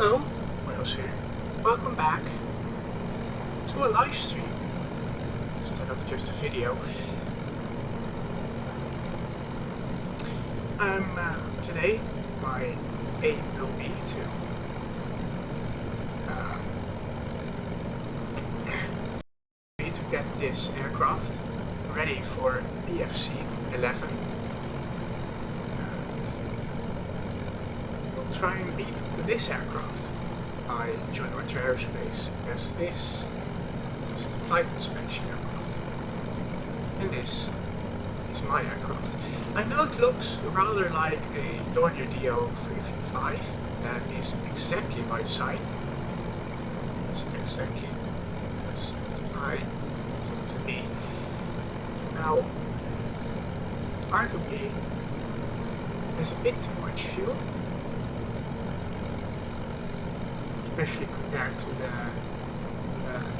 Hello, Hojoz here. Welcome back to a live stream instead of just a video. Today my aim will be to get this aircraft ready for PFC 11. We'll try and beat this aircraft by Dornier Do Aerospace, because this is the flight inspection aircraft, and this is my aircraft. I know it looks rather like a Dornier Do 335, that is exactly my design. That's exactly as I want it to be. Now, arguably, there's a bit too much fuel, especially compared to the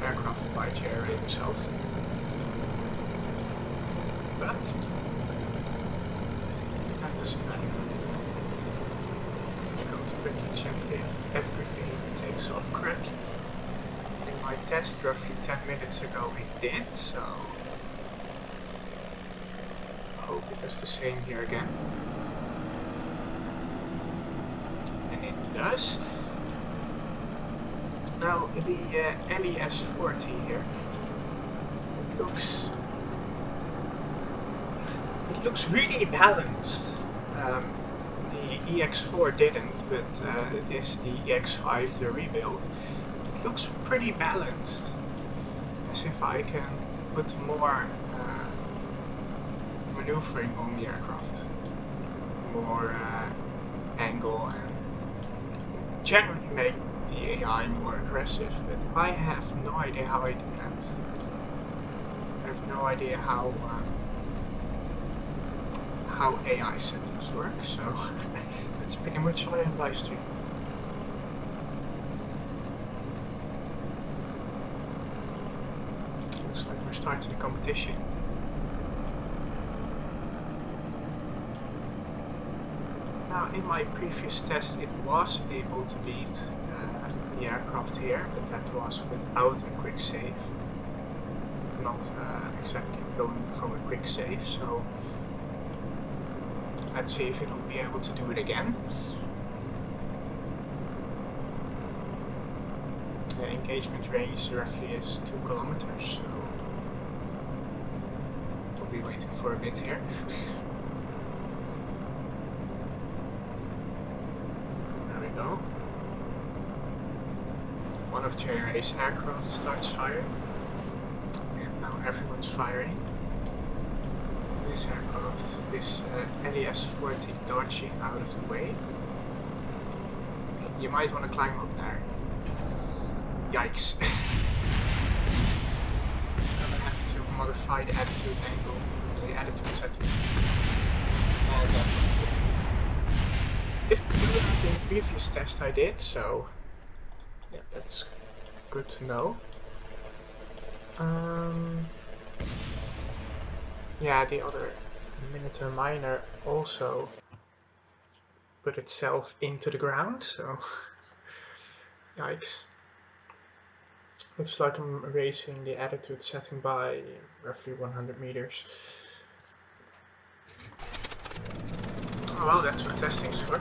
aircraft by Jerry himself. But that doesn't matter. I'm going to quickly check if everything takes off correctly. In my test roughly 10 minutes ago it did, so I hope it does the same here again. And it does. Now the S40 here, it looks really balanced. The EX4 didn't, but this, the EX5, the rebuild, it looks pretty balanced. As if I can put more maneuvering on the aircraft, more angle, and generally make the AI more aggressive, but I have no idea how I do that. I have no idea how AI settings work, so that's pretty much why I'm live streaming. Looks like we're starting the competition. Now, in my previous test, it was able to beat the aircraft here, but that was without a quick save. Not exactly going from a quick save, so let's see if it'll be able to do it again. The engagement range roughly is 2 kilometers, so we'll be waiting for a bit here. There we go. One of JRA's aircraft starts firing, and now everyone's firing. This aircraft, this S40 dodging out of the way. You might want to climb up there. Yikes. I'm gonna have to modify the attitude angle, the attitude setting. And that one's good. Didn't do that in the previous test I did, so yeah, that's good to know. Yeah, the other Minotaur miner also put itself into the ground, so yikes. Looks like I'm raising the attitude setting by roughly 100 meters. Oh well, that's what testing's for.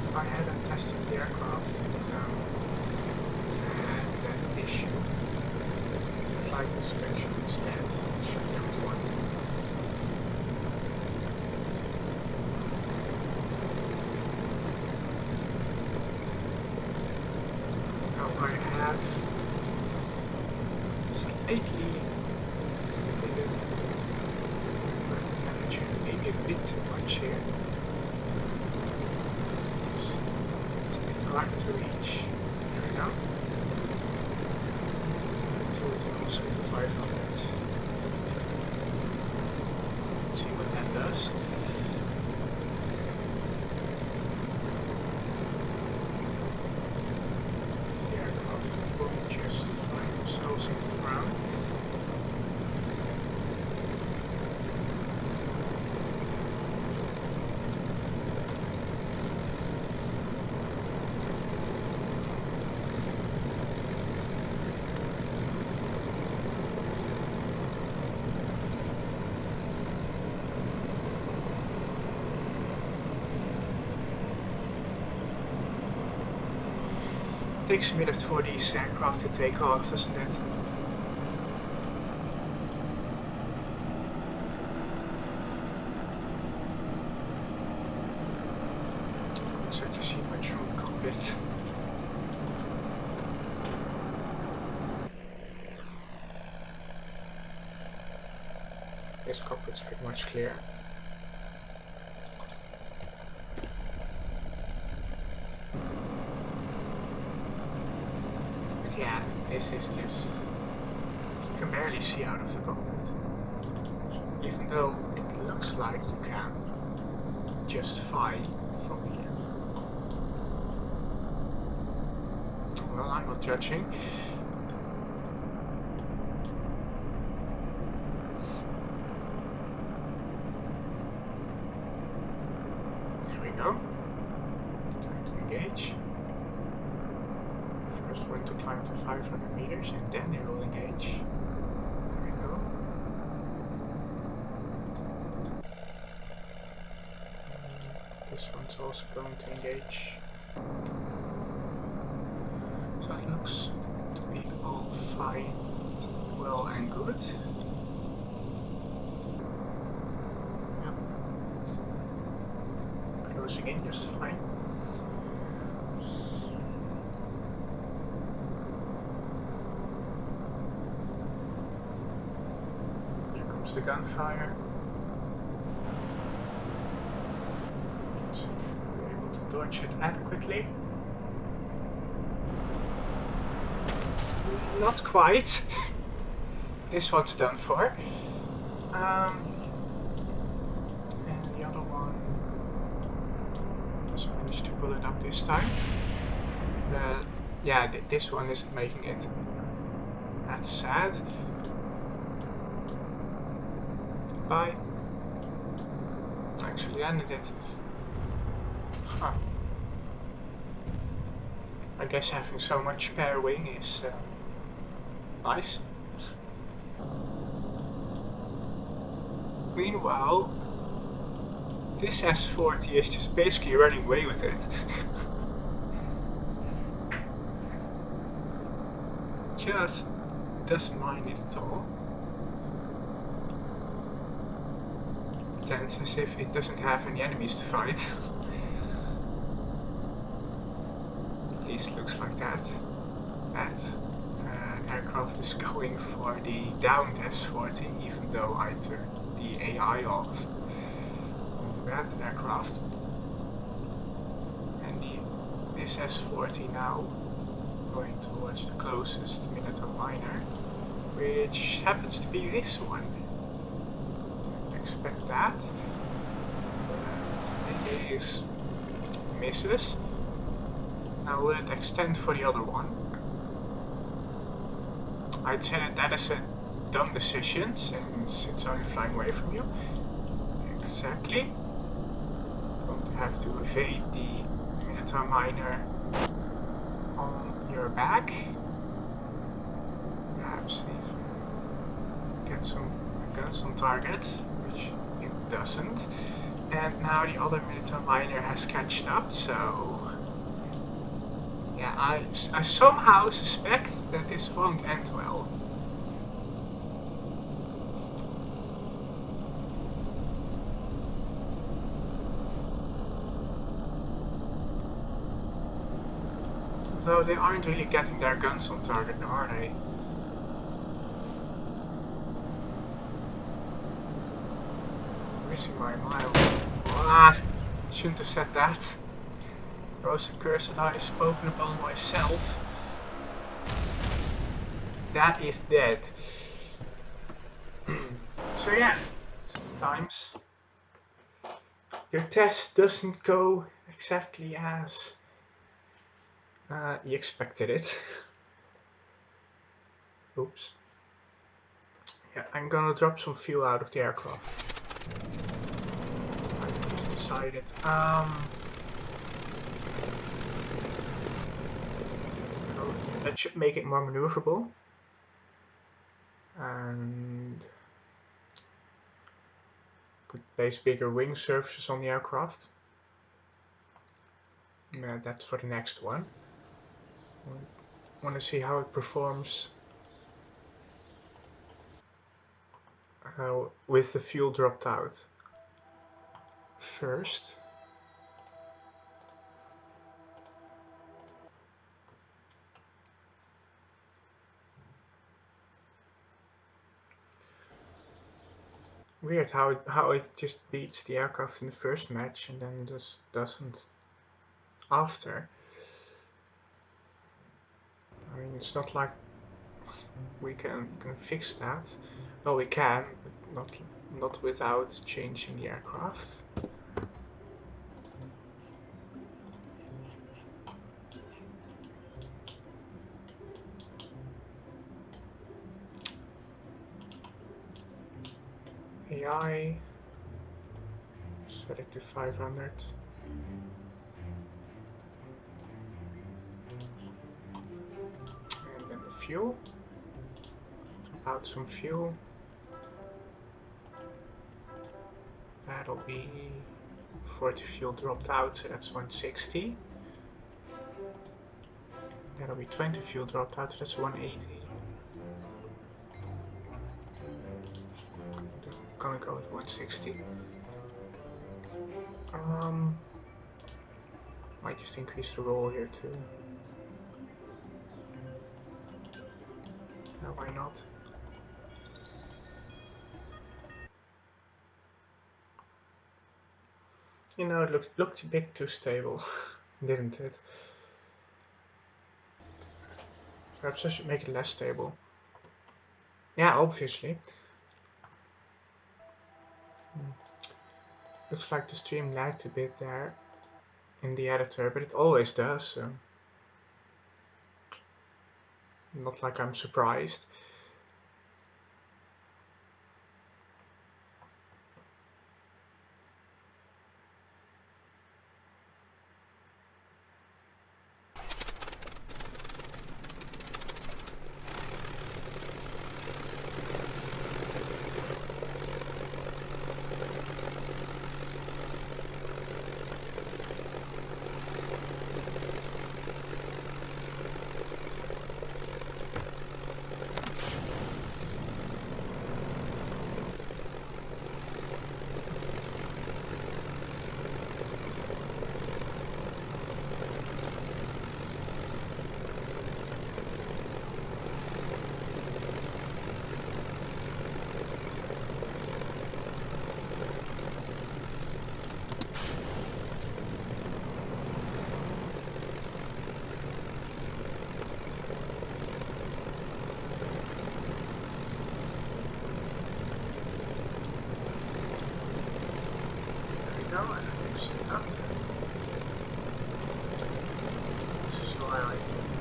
If I hadn't tested the aircraft, it had that issue. Flight inspection instead, which I don't want. Now I have slightly maybe a bit too much here. Hard to reach. There we go. Total also to 500. Let's see what that does. The aircraft will just fly themselves into the ground. takes a minute for these aircraft to take off, doesn't it? Looks like you see much from the cockpit. This cockpit's pretty much clear. But yeah, this is just... you can barely see out of the cockpit. Even though it looks like you can just fly from here. Well, I'm not judging. There we go. Time to engage. First one to climb to 500 meters and then they will engage. There we go. This one's also going to engage. So it looks to be all fine, well and good. Yep. Closing in just fine. Here comes the gunfire. So we're able to dodge it adequately. Not quite. This one's done for. And the other one just managed to pull it up this time. Yeah, this one isn't making it. That's sad. Bye. Actually ended it. Huh. I guess having so much spare wing is nice. Meanwhile, this S40 is just basically running away with it. Just doesn't mind it at all. Pretends as if it doesn't have any enemies to fight. At least looks like that. That aircraft is going for the downed S40, even though I turned the AI off on that aircraft. And this S40 now going towards the closest Minotaur miner, which happens to be this one. Didn't expect that. But it is misses. Now will it extend for the other one? I'd say that is a dumb decision since it's only flying away from you. Exactly. Going to have to evade the Minotaur miner on your back. Perhaps even get some guns on target, which it doesn't. And now the other Minotaur miner has catched up, so yeah, I somehow suspect that this won't end well. Though they aren't really getting their guns on target, are they? Missing my mile. Ah, shouldn't have said that. There was a curse that I have spoken upon myself. That is dead. So yeah, sometimes your test doesn't go exactly as you expected it. Oops. Yeah, I'm gonna drop some fuel out of the aircraft. I've just decided. That should make it more maneuverable. And place bigger wing surfaces on the aircraft. That's for the next one. I want to see how it performs with the fuel dropped out first. Weird how it just beats the aircraft in the first match and then just doesn't after. I mean, it's not like we can fix that. No, we can, but not without changing the aircraft. AI, set it to 500. And then the fuel. Out some fuel. That'll be 40 fuel dropped out, so that's 160. That'll be 20 fuel dropped out, so that's 180. Gonna go with 160. Might just increase the roll here too. No, why not? You know, it looked a bit too stable, didn't it? Perhaps I should make it less stable. Yeah, obviously. Looks like the stream lagged a bit there in the editor, but it always does, so not like I'm surprised.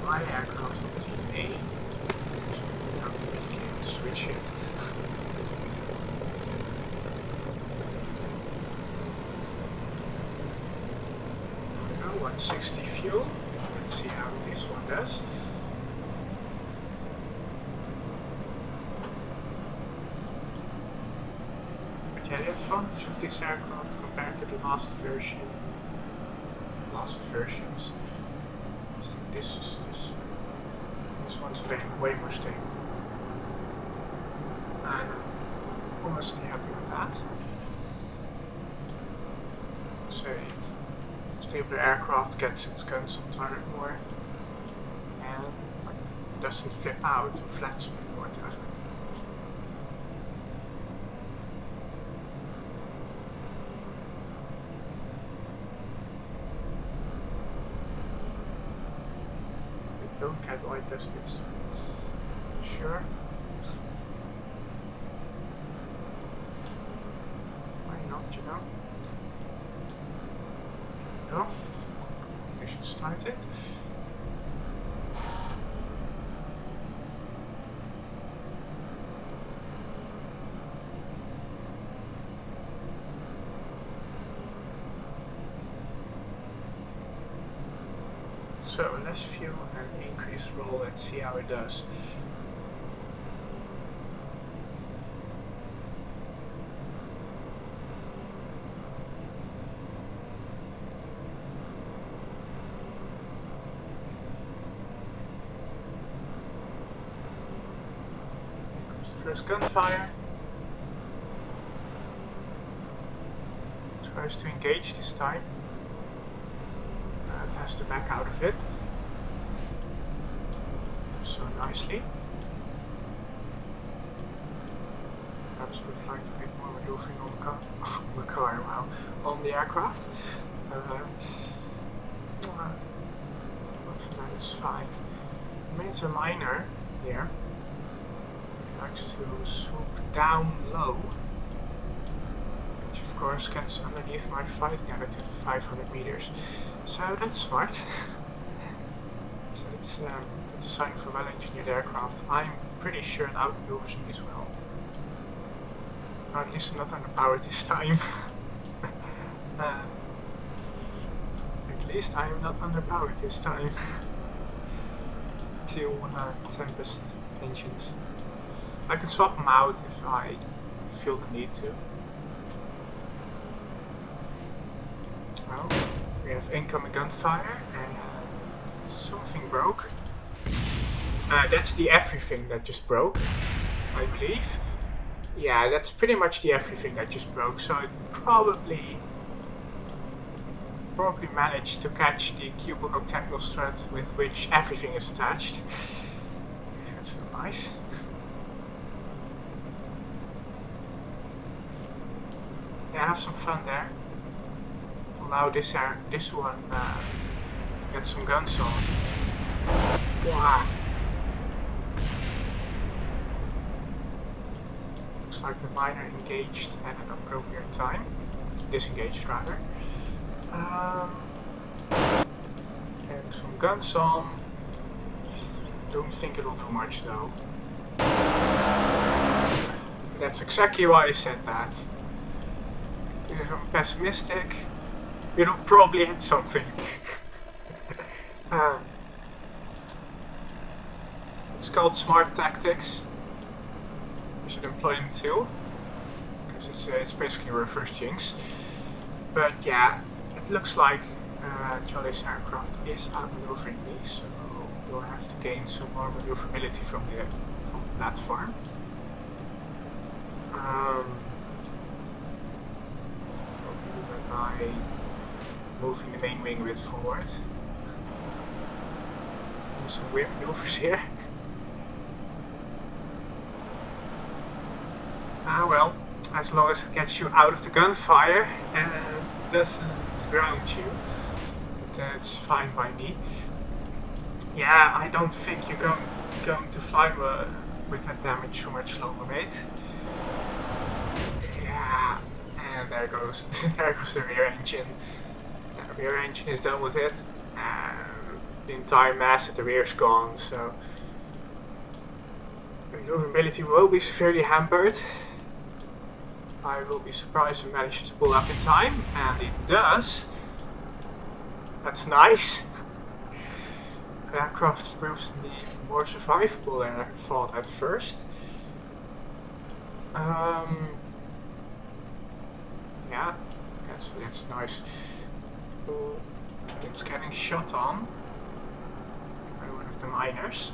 My aircraft on Team A. So have to be able to switch it. Now 160 fuel. Let's see how this one does. But yeah, the advantage of this aircraft compared to the last versions, I think this one's way more stable. And I'm honestly happy with that. So, stabler aircraft gets its guns on target more and doesn't flip out or flat spin or whatever. Don't get why it does this. Sure. Why not, you know? No. They should start it. So less fuel and increased roll, let's see how it does. There's gunfire. Tries to engage this time. It has to back out of it. So nicely. Perhaps we'd like a bit more maneuvering on the car, wow, on the aircraft. But for that is fine. Major Miner here likes to swoop down low, which of course gets underneath my flight gather to the 500 meters. So that's smart. So it's a sign for well-engineered aircraft. I'm pretty sure it outmaneuvers me as well. Or at least I'm not underpowered this time. At least I am not underpowered this time. Two Tempest engines. I can swap them out if I feel the need to. Well, we have incoming gunfire and something broke. That's the everything that just broke, I believe. Yeah, that's pretty much the everything that just broke. So it probably managed to catch the cubicle octagonal strut with which everything is attached. That's so nice. Yeah, have some fun there. Allow this one to get some guns on. Wow. Looks like the miner engaged at an appropriate time. Disengaged rather. Getting some guns on. Don't think it'll do much though. That's exactly why I said that. If I'm pessimistic, it'll probably hit something. It's called smart tactics. You should employ them too, because it's basically a reverse jinx. But yeah, it looks like Jolly's aircraft is outmaneuvering me, so we'll have to gain some more maneuverability from the platform. By moving the main wing a bit forward. Some weird maneuvers here. Ah well, as long as it gets you out of the gunfire and doesn't ground you, that's fine by me. Yeah, I don't think you're going to fly with that damage so much longer, mate. Yeah, and there goes the rear engine. The rear engine is done with it. The entire mass at the rear is gone, so maneuverability will be severely hampered. I will be surprised if it manages to pull up in time, and it does. That's nice. The aircraft proves to be more survivable than I thought at first. Yeah, that's nice. It's getting shot on by one of the miners.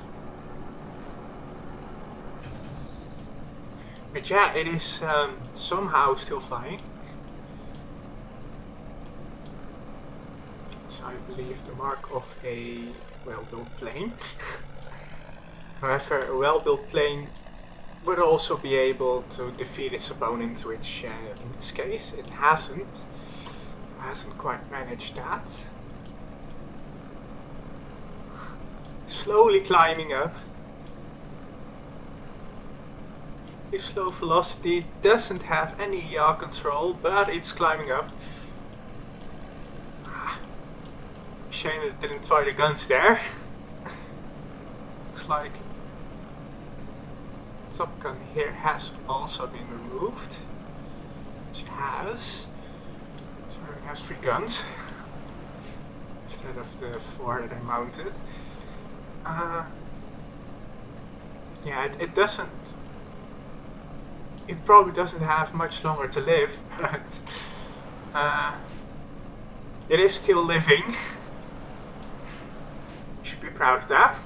But yeah, it is somehow still flying. It's, I believe, the mark of a well-built plane. However, a well-built plane would also be able to defeat its opponent, which in this case it hasn't. Hasn't quite managed that. Slowly climbing up. If slow velocity doesn't have any yaw control, but it's climbing up. Shame that it didn't fire the guns there. Looks like Top Gun here has also been removed. It has. So it has 3 guns instead of the 4 that I mounted. Yeah, it doesn't. It probably doesn't have much longer to live, but it is still living. You should be proud of that.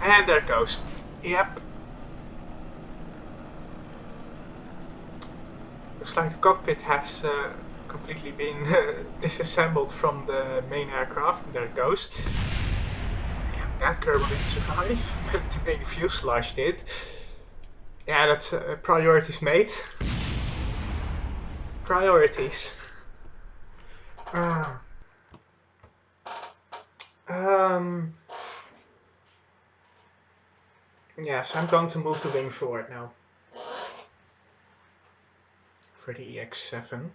And there it goes. Yep. Looks like the cockpit has completely been disassembled from the main aircraft. There it goes. Yeah, that Kerbal didn't survive, but the main fuselage did. Yeah, that's priorities, mate. Priorities. Yes, I'm going to move the wing forward now. For the EX7.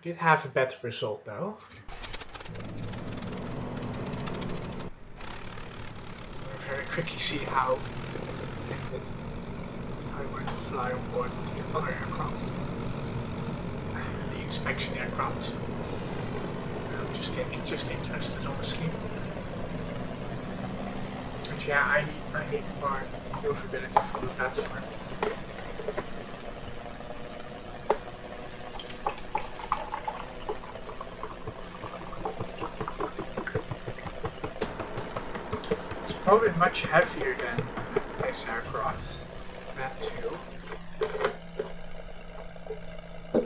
Did have a better result though. I'll very quickly see how if I were to fly on board the other aircraft. The inspection aircraft. I'm just interested honestly. But yeah, I need more maneuverability for the platform. Probably much heavier than this aircraft. That too.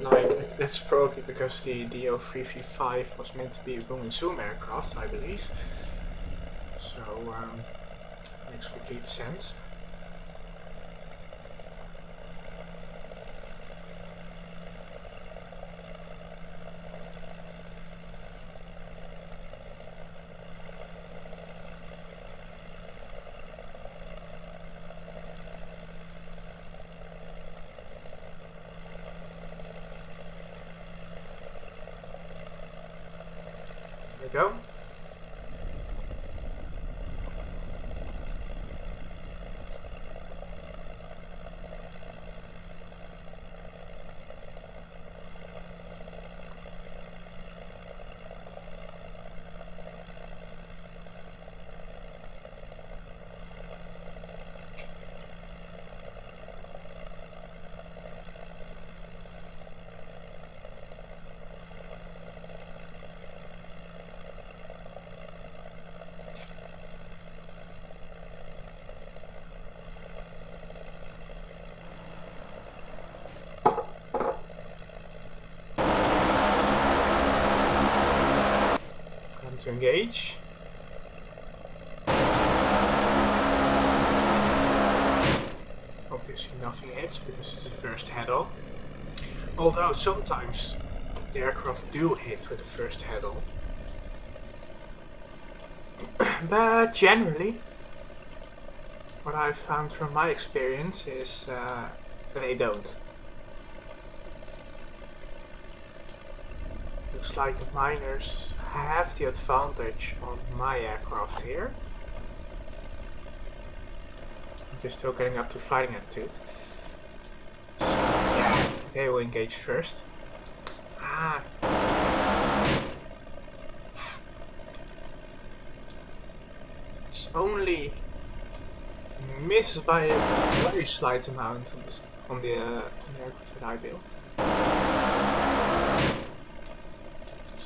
Like, that's probably because the DO335 was meant to be a boom and zoom aircraft, I believe. So, makes complete sense. There we go. To engage. Obviously nothing hits because it's the first head-on. Although sometimes the aircraft do hit with the first head-on. But generally, what I've found from my experience is they don't. Looks like the miners have the advantage on my aircraft here. I'm just still getting up to fighting attitude. So yeah, they will engage first. Ah. It's only missed by a very slight amount on the aircraft that I built.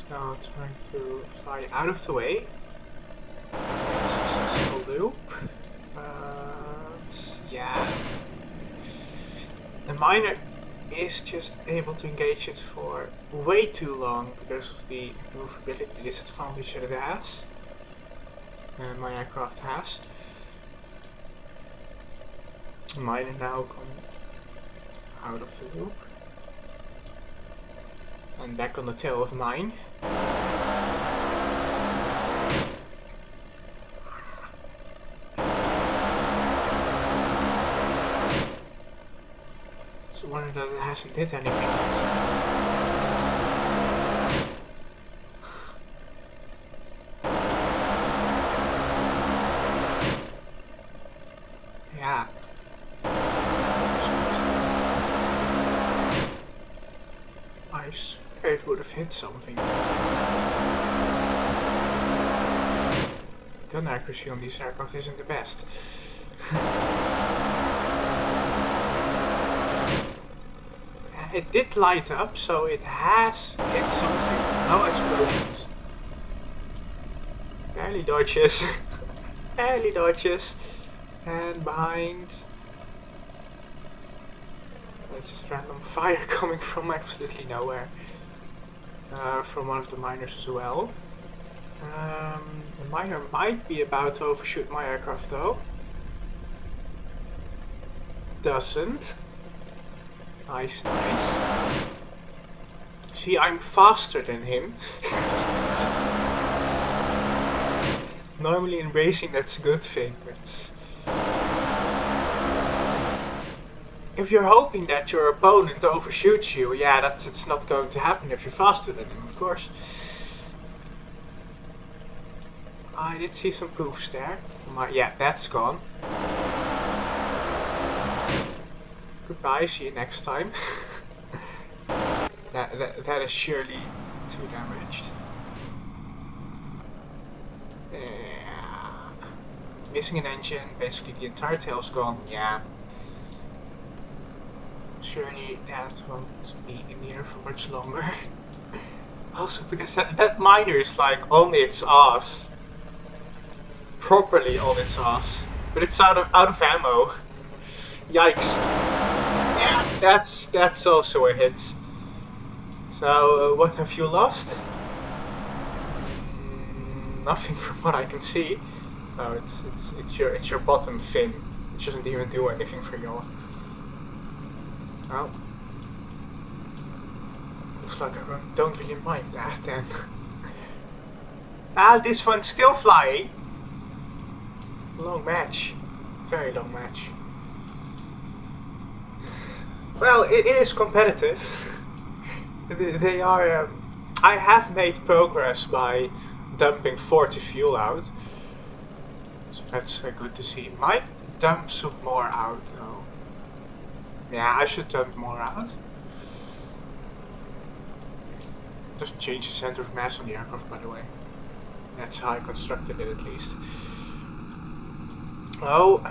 Now trying to fly out of the way. Successful loop. But yeah. The miner is just able to engage it for way too long because of the maneuverability disadvantage that it has. And my aircraft has. The miner now coming out of the loop. And back on the tail of mine. It's a wonder that it hasn't did anything yet. Yeah. I swear it would have hit something. Gun accuracy on these aircraft isn't the best. It did light up, so it has hit something. No explosions. Barely dodges. Barely dodges. And behind. That's just random fire coming from absolutely nowhere. From one of the miners as well. The miner might be about to overshoot my aircraft though. Doesn't. Nice, nice. See, I'm faster than him. Normally in racing that's a good thing, but if you're hoping that your opponent overshoots you, yeah, it's not going to happen if you're faster than him, of course. I did see some poofs there. Yeah, that's gone. Goodbye, see you next time. that is surely too damaged. Yeah. Missing an engine, basically the entire tail's gone, yeah. Surely that won't be in the air for much longer. Also because that miner is like on its ass. Properly on its ass. But it's out of ammo. Yikes. Yeah, that's also a hit. So what have you lost? Nothing from what I can see. No, it's your bottom fin. It doesn't even do anything for you. Well, looks like I don't really mind that then. This one's still flying. Long match. Very long match. Well, it is competitive. They are... I have made progress by dumping 40 fuel out. So that's good to see. Might dump some more out though. Yeah, I should dump more out. Doesn't change the center of mass on the aircraft, by the way. That's how I constructed it, at least. Oh,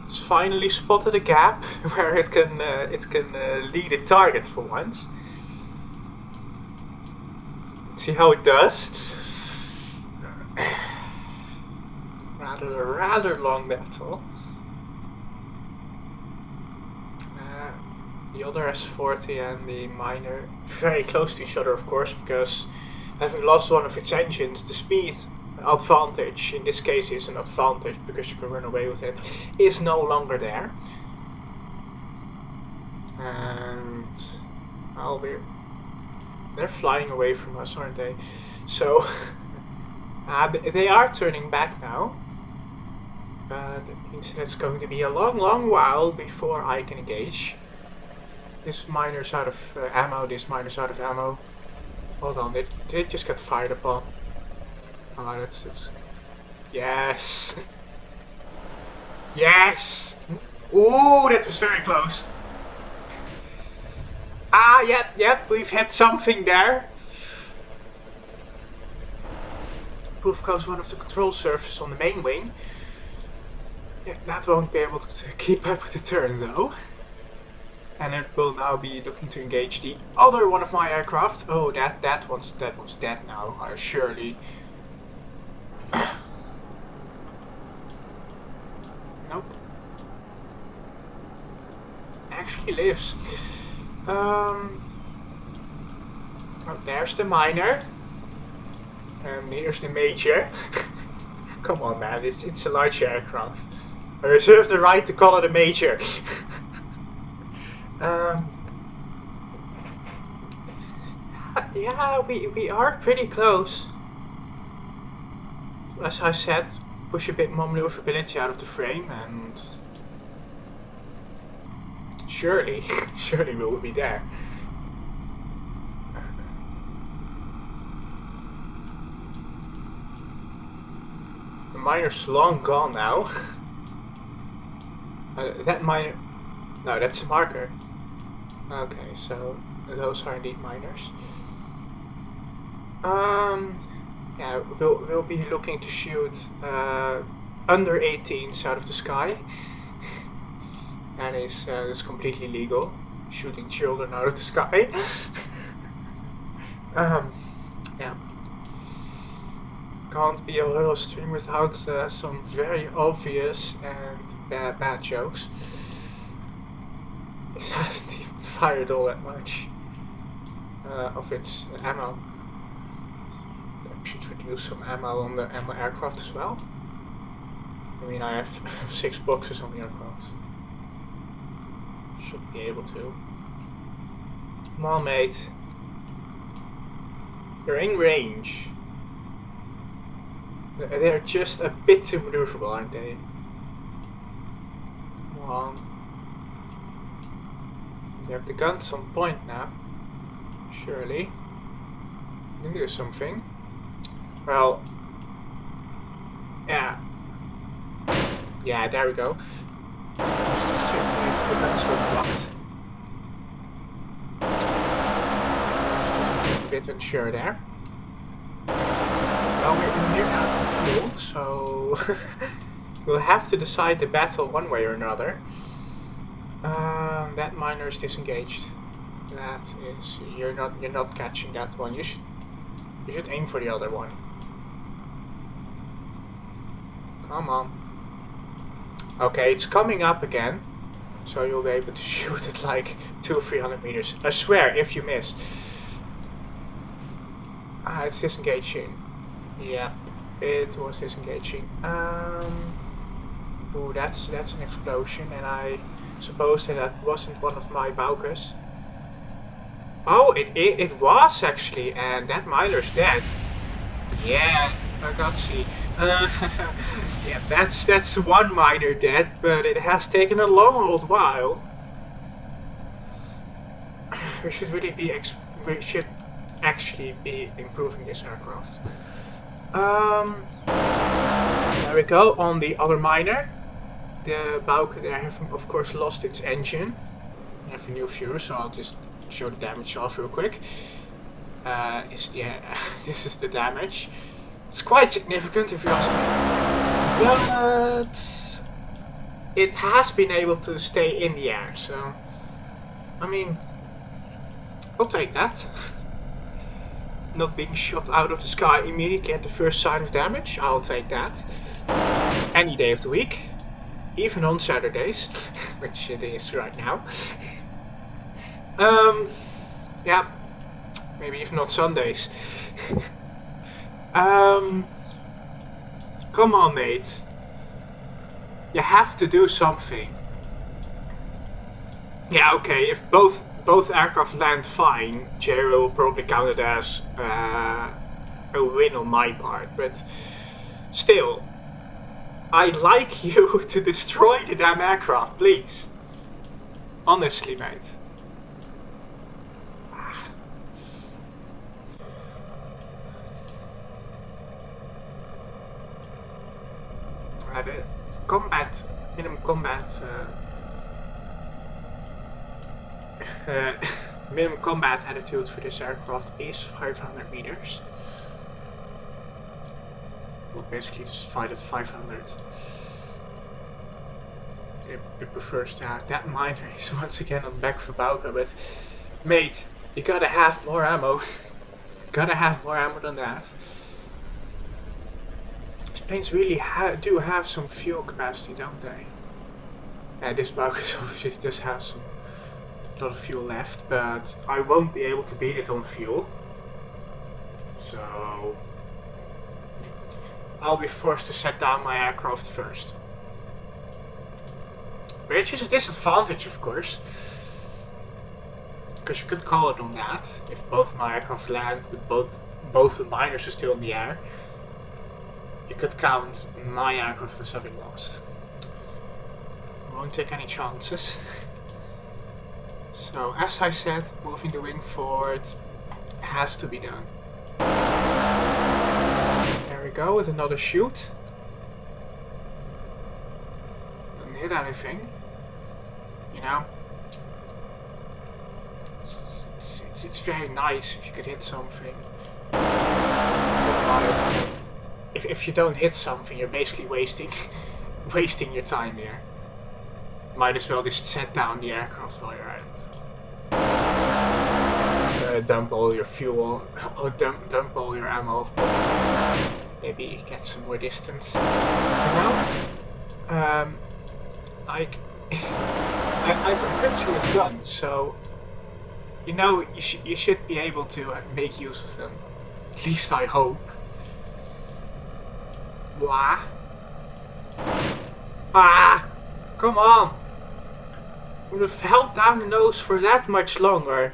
it's finally spotted a gap where it can lead a target for once. See how it does. Rather long battle. The other S40 and the miner very close to each other, of course, because having lost one of its engines, the speed advantage, in this case is an advantage because you can run away with it, is no longer there. And well, they're flying away from us, aren't they? So they are turning back now. But it means that it's going to be a long while before I can engage. This miner's out of ammo, this miner's out of ammo. Hold on, did it just get fired upon? Oh, that's... Yes! Yes! Ooh, that was very close. Ah, yep, we've had something there. Proof goes one of the control surfaces on the main wing. Yeah, that won't be able to keep up with the turn though. And it will now be looking to engage the other one of my aircraft. Oh, that one's dead now, surely. Nope. Actually lives. Oh, there's the miner. And here's the major. Come on, man, it's a large aircraft. I reserve the right to call it a major. Yeah, we are pretty close. As I said, push a bit more maneuverability out of the frame and surely we'll be there. The miner's long gone now. That miner... No, that's a marker. Okay, so those are indeed miners. Yeah, we'll be looking to shoot under 18s out of the sky. That is completely legal. Shooting children out of the sky. Yeah. Can't be a Hojoz stream without some very obvious and bad jokes. It hasn't even fired all that much of its ammo. I should reduce some ammo on the ammo aircraft as well. I mean, I have 6 boxes on the aircraft. Should be able to. Come on, mate. You're in range. They're just a bit too maneuverable, aren't they? Come on. You have the guns on point now. Surely. You can do something. Well. Yeah. Yeah, there we go. Let's just check if the guns were blocked. Just a bit unsure there. Well, we're near out of fuel, so we'll have to decide the battle one way or another. That miner is disengaged. That is, you're not catching that one. You should aim for the other one. Come on. Okay, it's coming up again, so you'll be able to shoot it like 200 or 300 meters. I swear, if you miss. It's disengaging. Yeah, it was disengaging. Oh, that's an explosion, and I suppose that wasn't one of my Baukes. Oh, it was actually, and that miner's dead. Yeah, I got see. Yeah, that's one miner dead, but it has taken a long old while. We should really be we should actually be improving this aircraft. There we go on the other miner. The Bauke there have of course lost its engine. I have a new viewer, so I'll just show the damage off real quick. This is the damage. It's quite significant if you ask me. But it has been able to stay in the air, so I mean, I'll take that. Not being shot out of the sky immediately at the first sign of damage, I'll take that. Any day of the week. Even on Saturdays, which it is right now. Yeah, maybe even on Sundays. Come on, mate. You have to do something. Yeah, okay, if both aircraft land fine, Jerry will probably count it as a win on my part, but still, I'd like you to destroy the damn aircraft, please. Honestly, mate. The combat, minimum combat, minimum combat attitude for this aircraft is 500 meters. We'll basically just fight at 500. It prefers that. That miner is once again on the back for Bauke, but mate, you gotta have more ammo. Gotta have more ammo than that. These planes really do have some fuel capacity, don't they? This Bauke obviously just has a lot of fuel left, but I won't be able to beat it on fuel. So I'll be forced to set down my aircraft first. Which is a disadvantage, of course. Because you could call it on that. If both my aircraft land, but both the miners are still in the air, you could count my aircraft as having lost. Won't take any chances. So, as I said, moving the wing forward has to be done. There we go with another shoot. Didn't hit anything. You know, it's very nice if you could hit something. If you don't hit something, you're basically wasting your time there. Might as well just set down the aircraft while you're at it. Dump all your fuel, or dump all your ammo, of course. Maybe get some more distance. You know, like I've equipped you with guns, so you know you should be able to make use of them. At least I hope. Blah. Ah! Come on! Would have held down the nose for that much longer.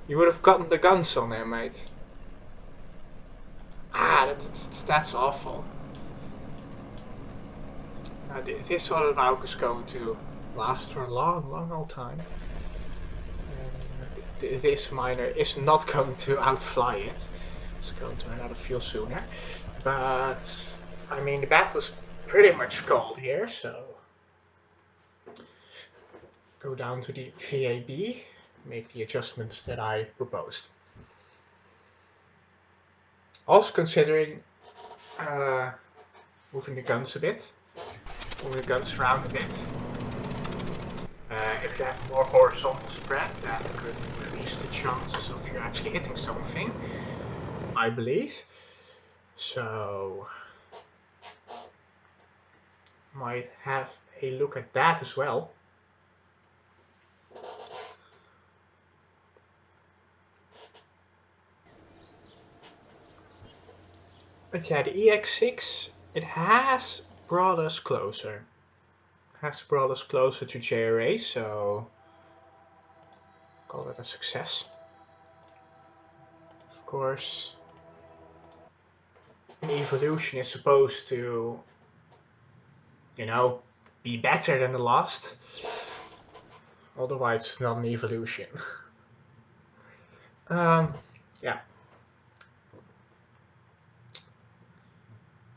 You would have gotten the guns on there, mate. Ah, that's awful. This sort of Bauke is going to last for a long old time. This miner is not going to outfly it. It's going to run out of fuel sooner. But, I mean, the battle's pretty much called here, so... Go down to the VAB, make the adjustments that I proposed. Also considering moving the guns a bit, moving the guns around a bit. If you have more horizontal spread, that could increase the chances of you actually hitting something, I believe. So, might have a look at that as well. But yeah, the EX6, it has brought us closer. Has brought us closer to JRA, so call it a success. Of course, an evolution is supposed to, you know, be better than the last. Otherwise, it's not an evolution. Yeah.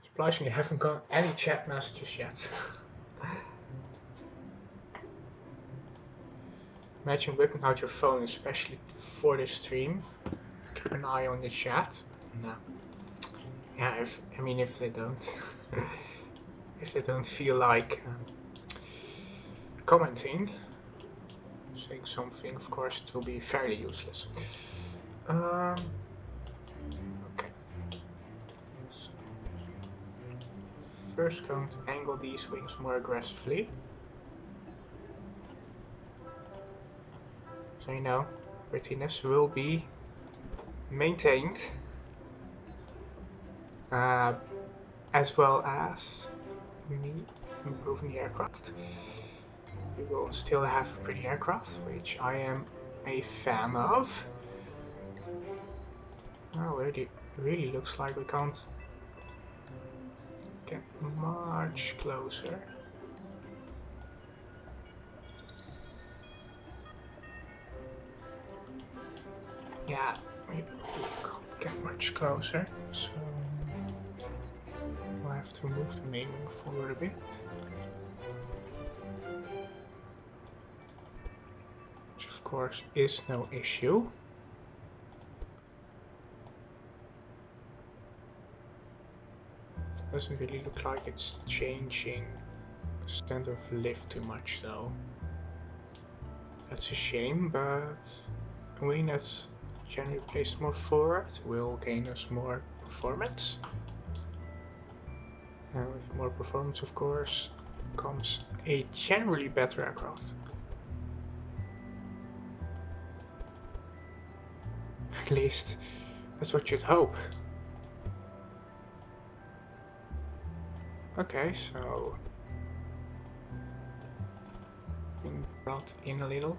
Surprisingly, I haven't got any chat messages yet. Imagine whipping out your phone, especially for this stream. Keep an eye on the chat. No. Yeah, if they don't, if they don't feel like commenting, saying something, of course, it will be fairly useless. Okay. So, first going to angle these wings more aggressively. So you know, prettiness will be maintained, as well as me improving the aircraft. We will still have a pretty aircraft, which I am a fan of. Oh, it really looks like we can't get much closer. Yeah, we can't get much closer, so we'll have to move the naming forward a bit. Which of course is no issue. Doesn't really look like it's changing the center of lift too much though. That's a shame, but a wing that's generally placed more forward will gain us more performance. And with more performance, of course, comes a generally better aircraft. At least, that's what you'd hope. Okay, so being brought in a little.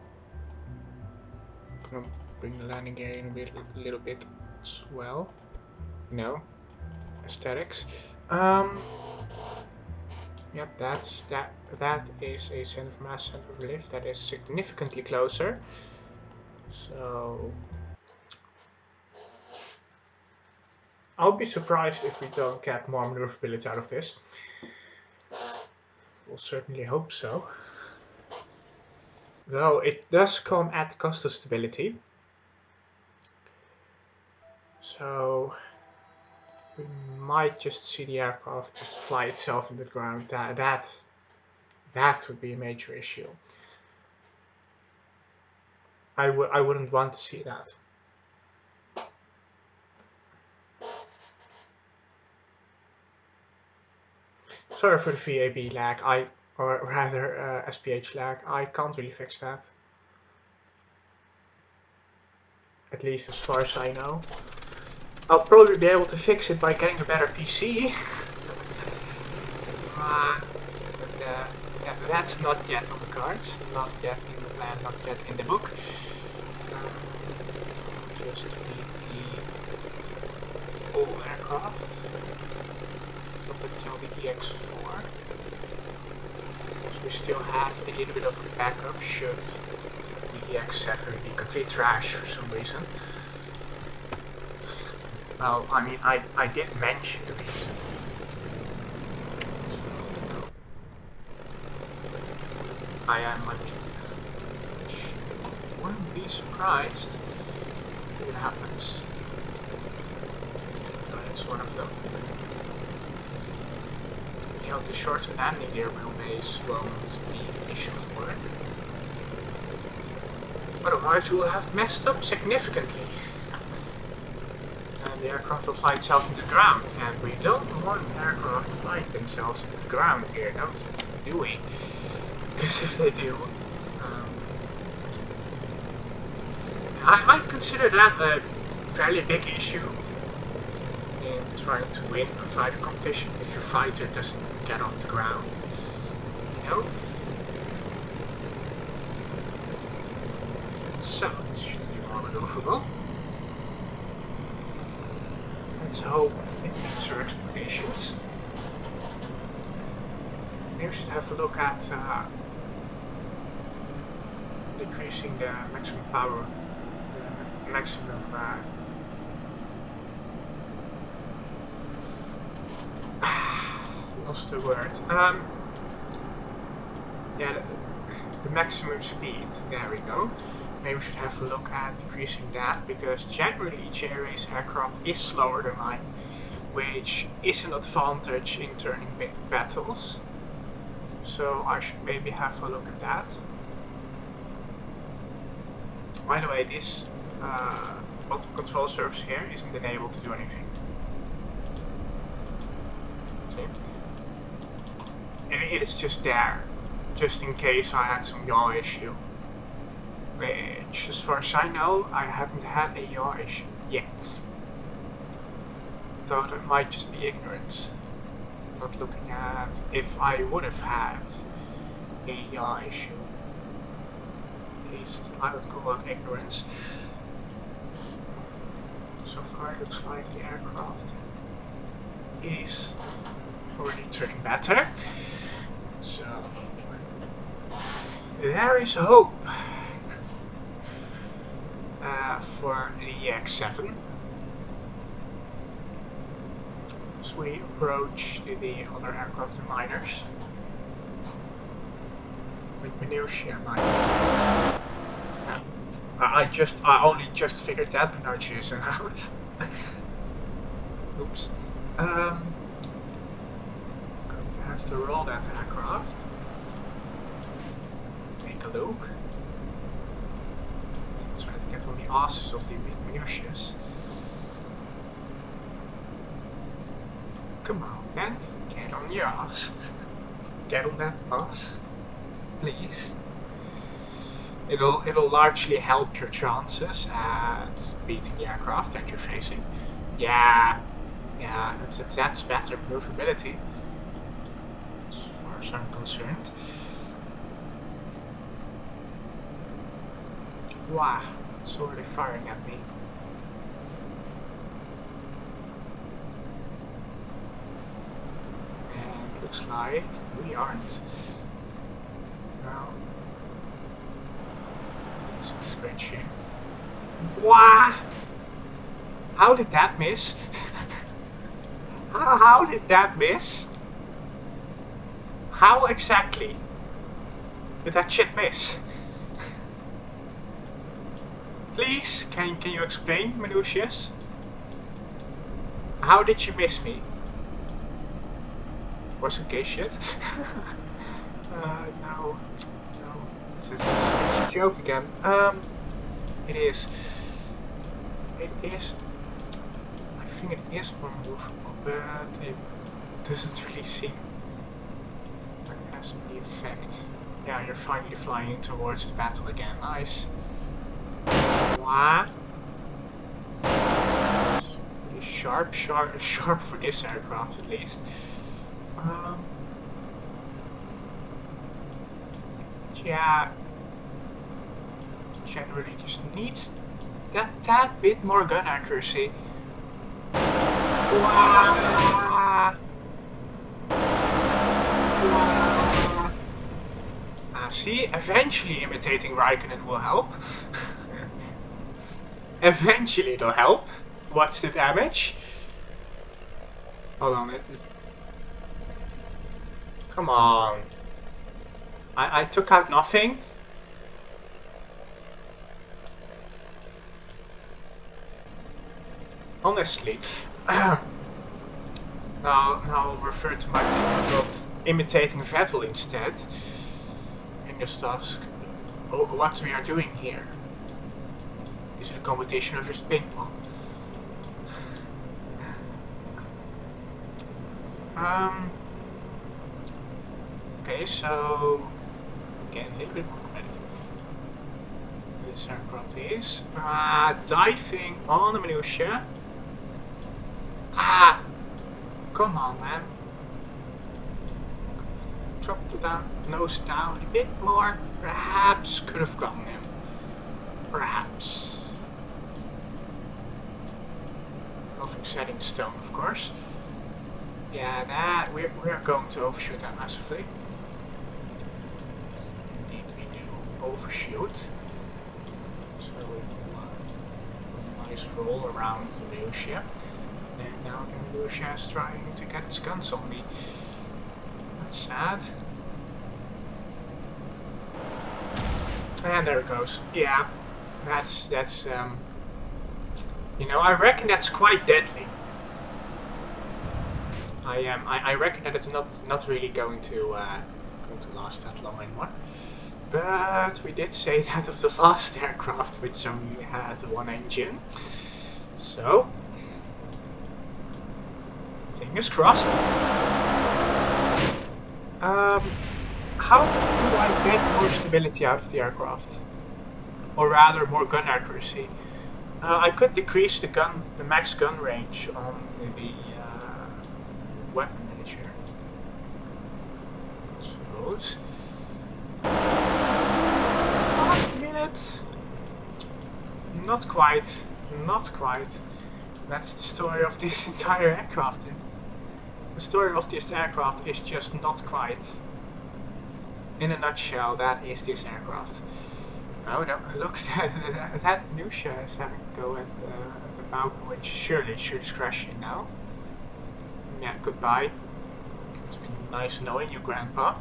Gonna bring the landing gear in a little bit as well. No, aesthetics. Yep, that is a center of mass, center of lift that is significantly closer. So I'll be surprised if we don't get more maneuverability out of this. We'll certainly hope so. Though it does come at the cost of stability. So we might just see the aircraft just fly itself into the ground. That would be a major issue. I wouldn't want to see that. Sorry for the VAB lag. or rather SPH lag. I can't really fix that. At least as far as I know. I'll probably be able to fix it by getting a better PC. Yeah, that's not yet on the cards, not yet in the plan, not yet in the book. Just need the old aircraft up until the EX4. So we still have a little bit of a backup should the EX7 be complete trash for some reason. Well, I mean, I did mention this. I wouldn't be surprised if it happens. That's one of them. You know, the short landing gear wheelbase won't be an issue for it. Otherwise, you will have messed up significantly. And the aircraft will fly itself into the ground. And we don't want aircraft flying themselves into the ground here, do we? Because if they do, I'd consider that a fairly big issue in trying to win a fighter competition if your fighter doesn't get off the ground, you know? So, this should be more maneuverable. Let's hope it meets your expectations. Maybe we should have a look at decreasing the maximum power, the maximum lost the word. Yeah, the maximum speed. There we go. Maybe we should have a look at decreasing that, because generally JRA's aircraft is slower than mine, which is an advantage in turning big battles. So I should maybe have a look at that. By the way, this bottom control surface here isn't enabled to do anything. See? And it is just there, just in case I had some yaw issue. Which, as far as I know, I haven't had a yaw issue yet. So that might just be ignorance. Not looking at if I would have had a yaw issue. At least I would call that ignorance. So far it looks like the aircraft is already turning better. So there is hope for the EX7 as we approach the other aircraft and liners with minutiae mind. I only just figured that pronunciation out. Oops. Going to have to roll that aircraft. Take a look. Try to get on the asses of the minutiae. Come on, man. Get on your ass. Get on that ass. Please. It'll largely help your chances at beating the aircraft that you're facing. Yeah, that's better maneuverability, as far as I'm concerned. Wow, it's already firing at me. And looks like we aren't. Now, it's scratching. Wow! How did that miss? How did that miss? How exactly did that shit miss? Please, can you explain, minutiae? How did you miss me? Was it gay shit? No, it's a joke again. It is. I think it is more movable, but it doesn't really seem like it has assembly effect. Yeah, you're finally flying towards the battle again. Nice. Wow. Pretty sharp for this aircraft at least. Yeah. Generally just needs that tad bit more gun accuracy. Wow. See, eventually imitating Raikkonen will help. Eventually it'll help. Watch the damage. Hold on. Come on. I took out nothing. Honestly. Now I'll refer to my technique of imitating Vettel instead. And just ask what we are doing here. Is it a competition of just ping pong? Okay, so again, a little bit more competitive. This aircraft is diving on the minutia. Come on, man. Drop the nose down a bit more. Perhaps could have gotten him. Perhaps. Nothing set in stone, of course. Yeah, that we're going to overshoot that massively. Indeed, we do overshoot. So a nice roll around the minutia. And now the minutia is trying to get its guns on me. That's sad. And there it goes. Yeah, that's you know, I reckon that's quite deadly. I reckon that it's not really going to last that long anymore. But we did say that of the last aircraft, which only had one engine. So fingers crossed. How do I get more stability out of the aircraft? Or rather, more gun accuracy? I could decrease the max gun range on the weapon manager. I suppose. Last minute. Not quite. Not quite. That's the story of this entire aircraft. The story of this aircraft is just not quite. In a nutshell, that is this aircraft. Oh no, look, that minutia is having to go at the Bauke, which surely is crashing now. Yeah, goodbye. It's been nice knowing you, Grandpa.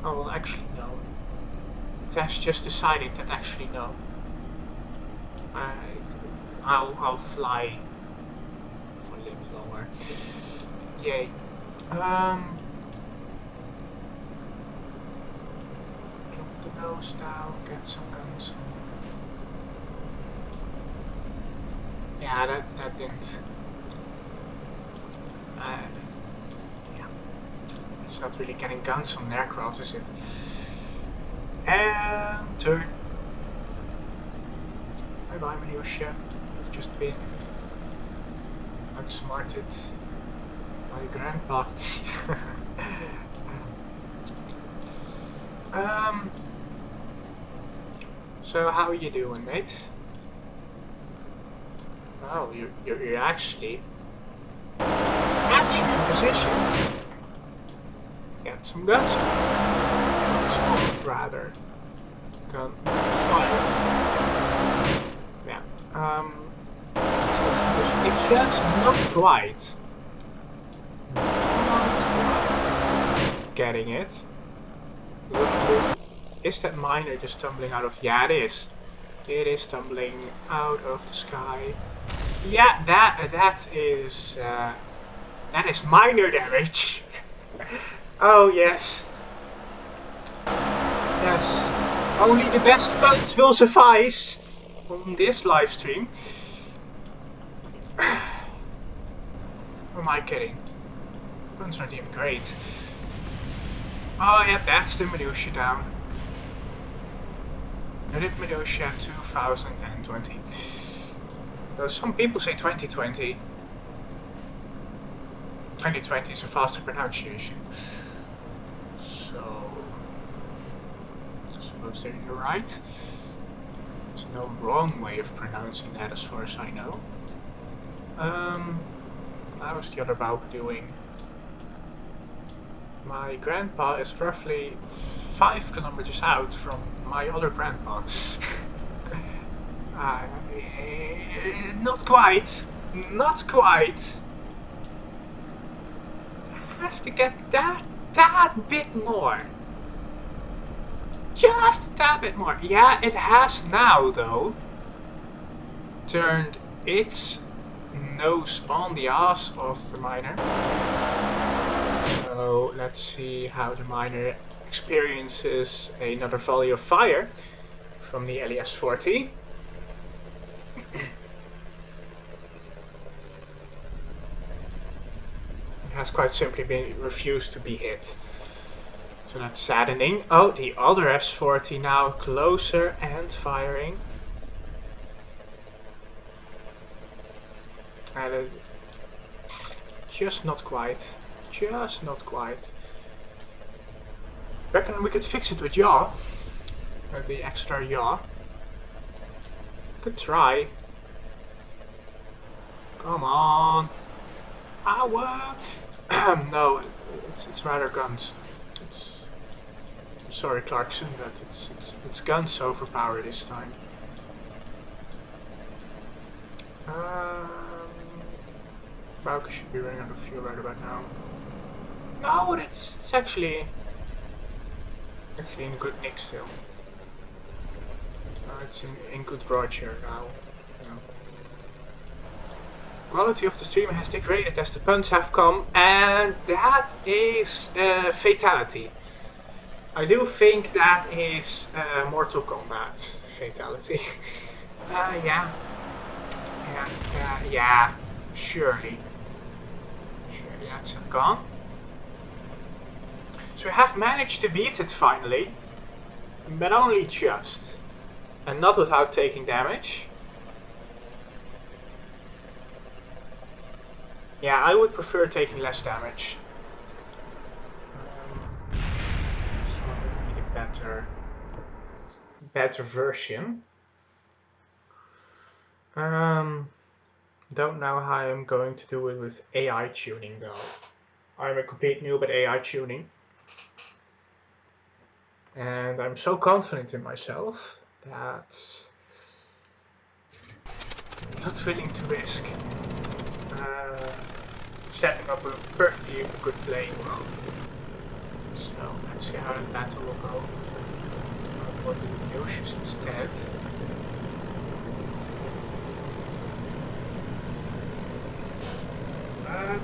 Oh, well, actually, no. That's just decided that actually, no. I'll fly for a little longer. Yay. Drop the nose down, get some guns. Yeah, that didn't. Yeah, it's not really getting guns on aircraft, is it? And turn. Bye bye, minutia. You've just been outsmarted by Grandpa. So how are you doing, mate? Oh, you're actually in position. Get some guns. Guns off, rather. Gun fire. Yeah. It's just not quite. Not quite getting it. Is that miner just tumbling out of? Yeah, it is. It is tumbling out of the sky. Yeah, that is minor damage. Oh yes. Yes. Only the best boats will suffice on this live stream. Or am I kidding? Guns aren't even great. Oh yeah, that's the minutia down. Edit minutia 2020. Though some people say 2020. 2020 is a faster pronunciation. So, I suppose that you're right. There's no wrong way of pronouncing that as far as I know. How was the other Bauke doing? My grandpa is roughly 5 kilometers out from my other grandpa. Not quite. Not quite. It has to get that bit more. Just a tad bit more. Yeah, it has now, though, turned its nose on the ass of the miner. So let's see how the miner experiences another volley of fire from the S40. It has quite simply refused to be hit. So that's saddening. Oh, the other S40 now closer and firing. And just not quite. Just not quite. Reckon we could fix it with yaw. With the extra yaw. Could try. Come on. Ow! No, it's rather guns. It's, sorry Clarkson, but it's guns overpower this time. Bauke should be running out of fuel right about now. No, it's actually in good nick still. It's in good roger now. Quality of the stream has degraded as the puns have come, and that is fatality. I do think that is Mortal Kombat fatality. Yeah, surely that's gone. So we have managed to beat it finally, but only just, and not without taking damage. Yeah, I would prefer taking less damage. This one would be the better version. Don't know how I'm going to do it with AI tuning though. I'm a complete noob at AI tuning. And I'm so confident in myself that I'm not willing to risk setting up a perfectly good playing world. So let's see how the battle will go. I'll go to the Hojoz instead.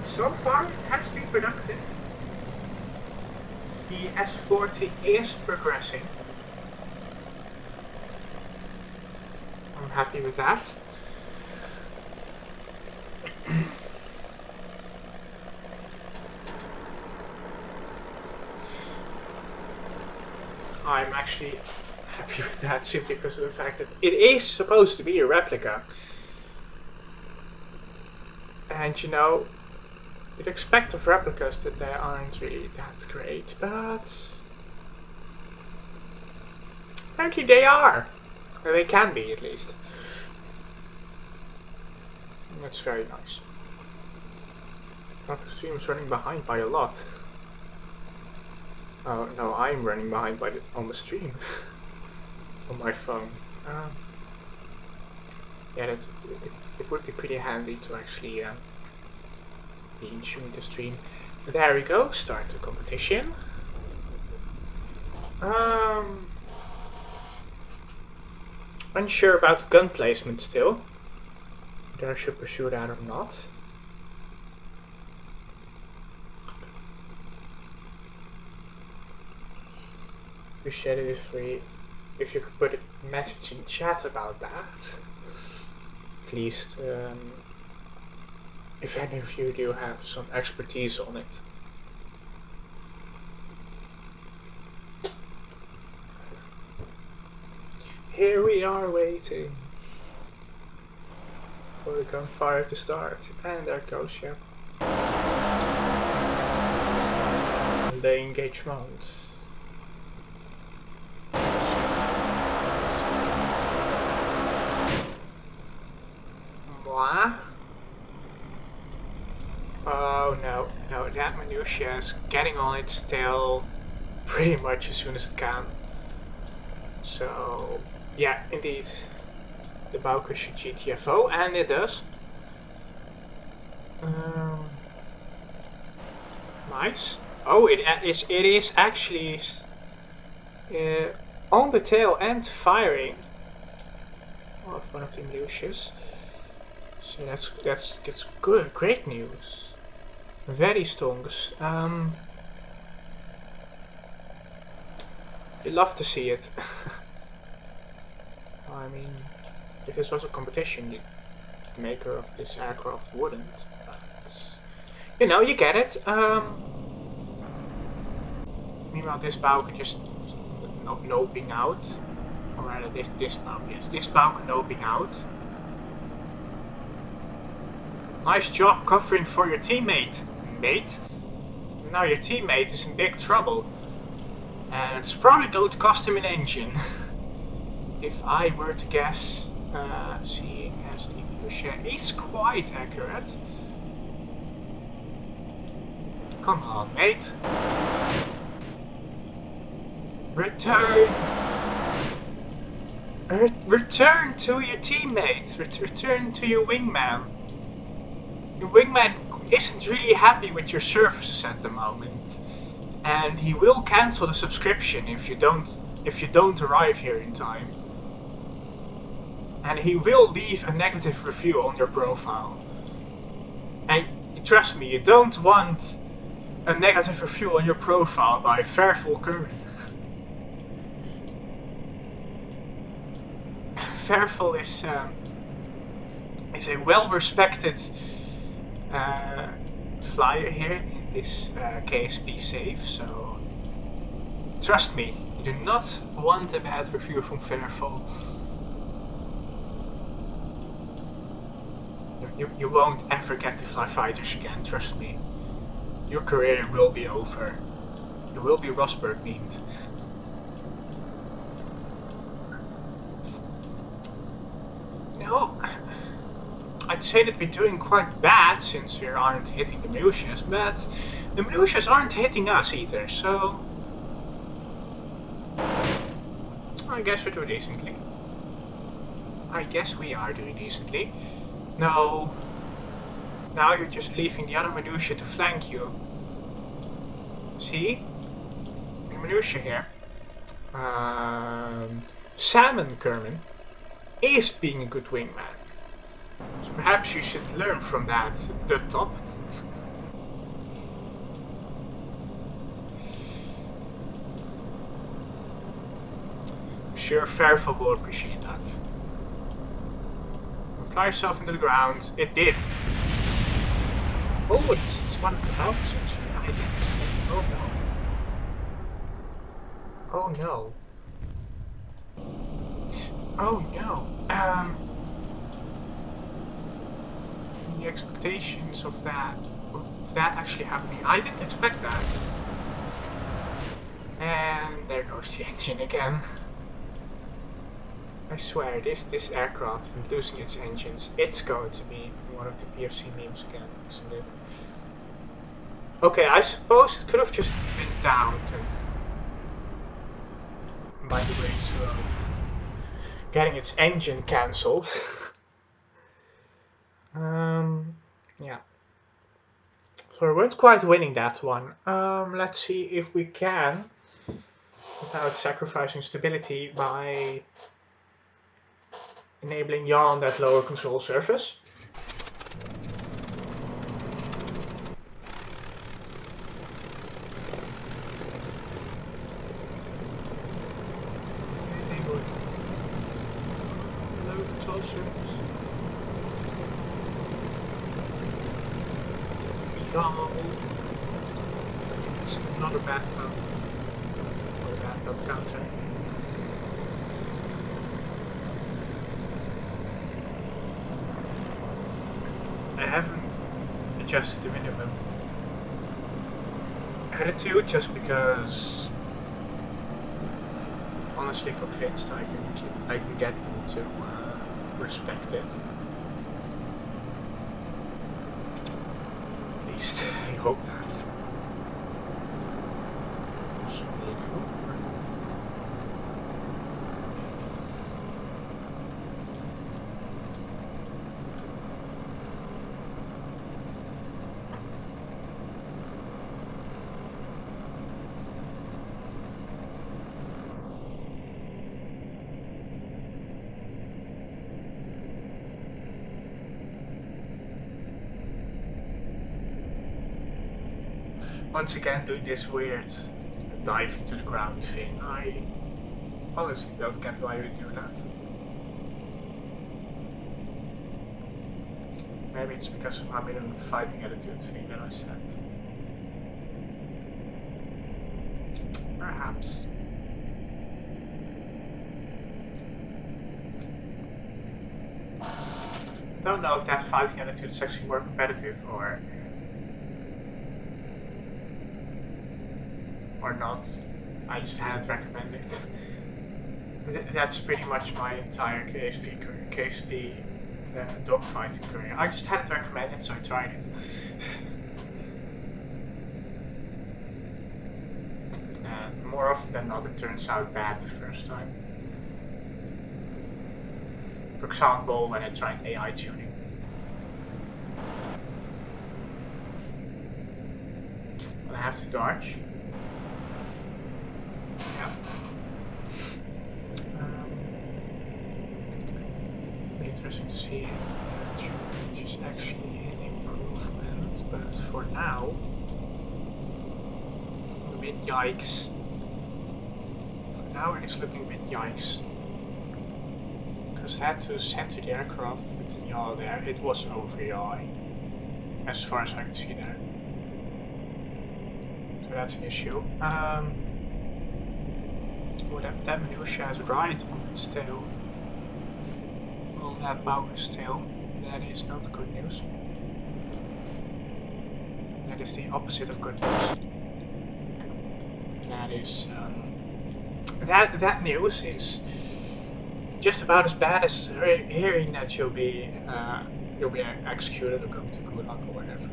So far it has been productive. The S40 is progressing. I'm happy with that. I'm actually happy with that simply because of the fact that it is supposed to be a replica. And you know, you'd expect of replicas that they aren't really that great, but apparently they are. Or they can be at least. That's very nice. But the stream is running behind by a lot. Oh no, I'm running behind on the stream. On my phone. Yeah, it would be pretty handy to actually be in tune to stream. There we go, start the competition. Unsure about gun placement still. Whether I should pursue that or not. Appreciate it if you could put a message in chat about that. At least if any of you do have some expertise on it. Here we are waiting for the gunfire to start. And there it goes, yeah. The engagement. Moi? Oh no, no, that minutia is getting on its tail pretty much as soon as it can. So, yeah, indeed, the Bauke should GTFO, and it does. Nice. Oh, it is actually on the tail and firing of one of the minutias. So that's good, great news. Very strong. You love to see it. I mean, if this was a competition, the maker of this aircraft wouldn't. But, you know, you get it. Meanwhile, this Bauke just noping out. Or rather, this Bauke, yes, this Bauke noping out. Nice job covering for your teammate, mate. Now your teammate is in big trouble. And it's probably going to cost him an engine. If I were to guess, seeing as the minutia is quite accurate. Come on, mate. Return! Return to your teammate! Return to your wingman! Your wingman isn't really happy with your services at the moment. And he will cancel the subscription if you don't arrive here in time. And he will leave a negative review on your profile. And trust me, you don't want a negative review on your profile by Fairful Curry. Fairful is a well-respected flyer here in this KSP save, so trust me, you do not want a bad review from Fairful. You won't ever get to fly fighters again, trust me. Your career will be over. You will be Rosberg memed. No, I'd say that we're doing quite bad since we aren't hitting the minutias, but the minutias aren't hitting us either, so I guess we're doing decently. I guess we are doing decently. No, now you're just leaving the other minutia to flank you. See? The minutia here. Salmon Kerman is being a good wingman. So perhaps you should learn from that, the top. I'm sure Fairful will appreciate that. Fly yourself into the ground. It did. Oh, it's one of the Bauke's actually. I didn't expect. Oh no. Oh no. Oh no. The expectations of that actually happening. I didn't expect that. And there goes the engine again. I swear, this aircraft and losing its engines, it's going to be one of the PFC memes again, isn't it? Okay, I suppose it could have just been down to, by the grace of getting its engine cancelled. Yeah. So we weren't quite winning that one. Let's see if we can, without sacrificing stability, by enabling yaw on that lower control surface. Enable lower control surface. Yaw. It's another backup. For the backup counter. haven't adjusted the minimum attitude just because honestly convinced I can get them to respect it. At least I hope that. Once again doing this weird dive into the ground thing. I honestly don't get why you do that. Maybe it's because of my minimum fighting attitude thing that I said. Perhaps. Don't know if that fighting attitude is actually more competitive or not. I just hadn't recommended it. That's pretty much my entire KSP dogfighting career. I just hadn't recommended it, so I tried it. And more often than not, it turns out bad the first time. For example, when I tried AI tuning. I have to dodge. Yeah. Be interesting to see if change is actually an improvement, but for now, a bit yikes. For now, it is looking a bit yikes. Because I had to center the aircraft with the yaw there. It was over yawing, as far as I can see there. So that's an issue. Oh, that minutia is right on its tail. On that Bauke's tail. That is not good news. That is the opposite of good news. That is that news is just about as bad as hearing that you'll be executed or going to gulag or whatever.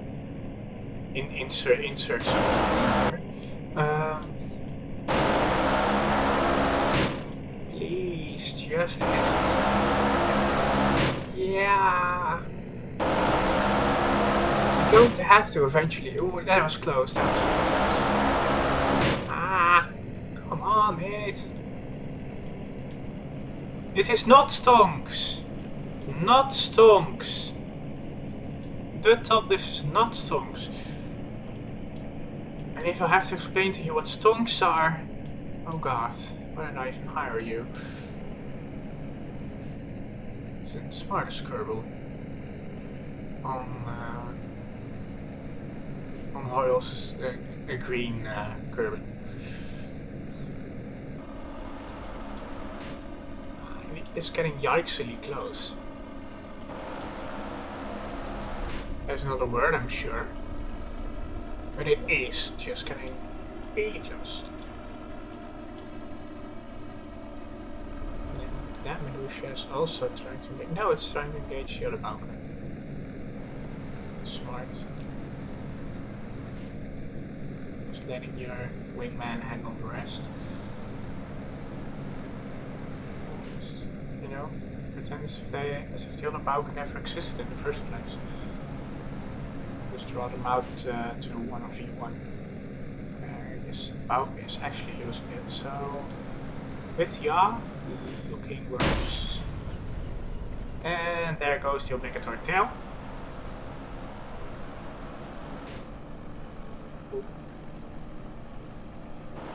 Insert something. Please just hit it. Yeah. You're going to have to eventually. Oh, that was close. That was close. Ah, come on, mate. This is not stonks. Not stonks. The top, this is not stonks. And if I have to explain to you what stonks are, oh god, why did I even hire you? The smartest Kerbal on Hojoz is a green Kerbal. It's getting yikesily close. There's another word, I'm sure. But it is just getting really close. And that minutia is also trying to engage. No, it's trying to engage the other Bauke. Smart. Just letting your wingman hang on the rest. You know, pretend as if the other Bauke never existed in the first place. Just draw them out to 1v1. This Bauke is actually using it, so with yaw, looking worse. And there goes the obligatory tail.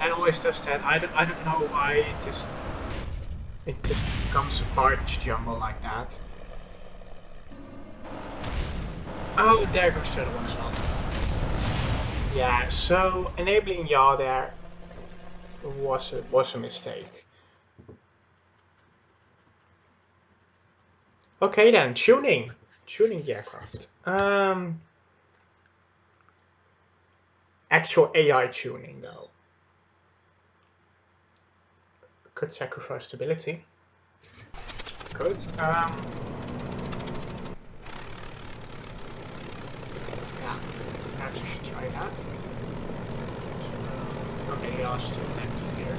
And always does that. I don't know why it just becomes a barge jumble like that. Oh, there goes the other one as well. Yeah, so enabling yaw there was a mistake. Okay then, tuning. Tuning the aircraft. Actual AI tuning though. Could sacrifice stability. Good. Yeah, perhaps you should try that. Okay, he asked to active here.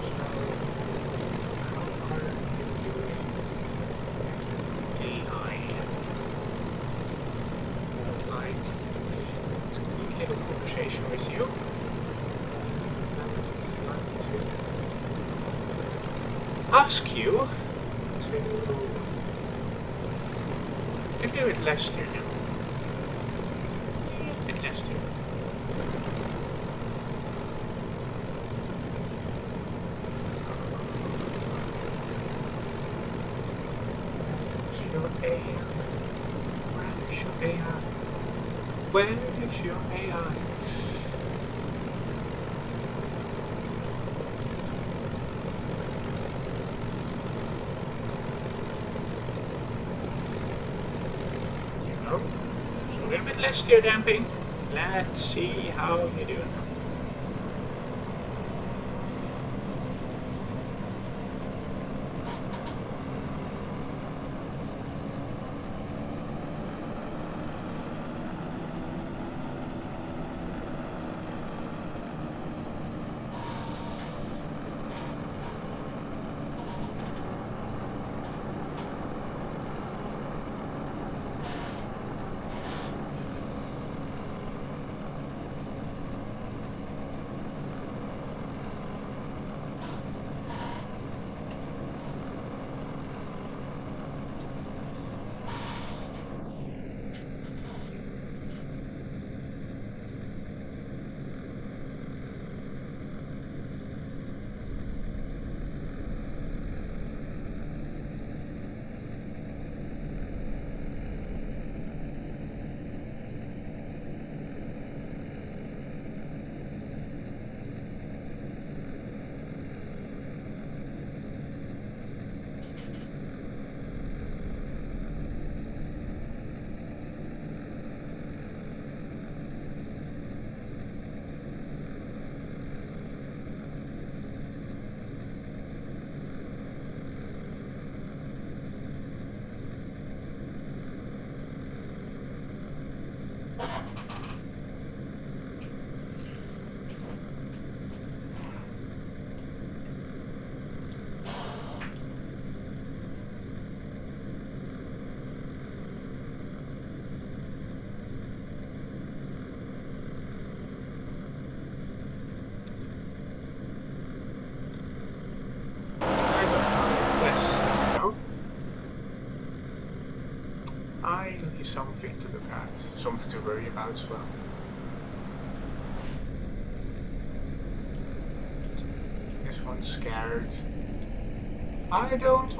So, how are you doing AI? I would like to communicate a conversation with you. Ask you to do it less to do. A bit less to do. Your AI. Where is your AI? Where is your AI? So a little bit less steer damping. Let's see how you do. Something to look at, something to worry about as well. This one's scared. I don't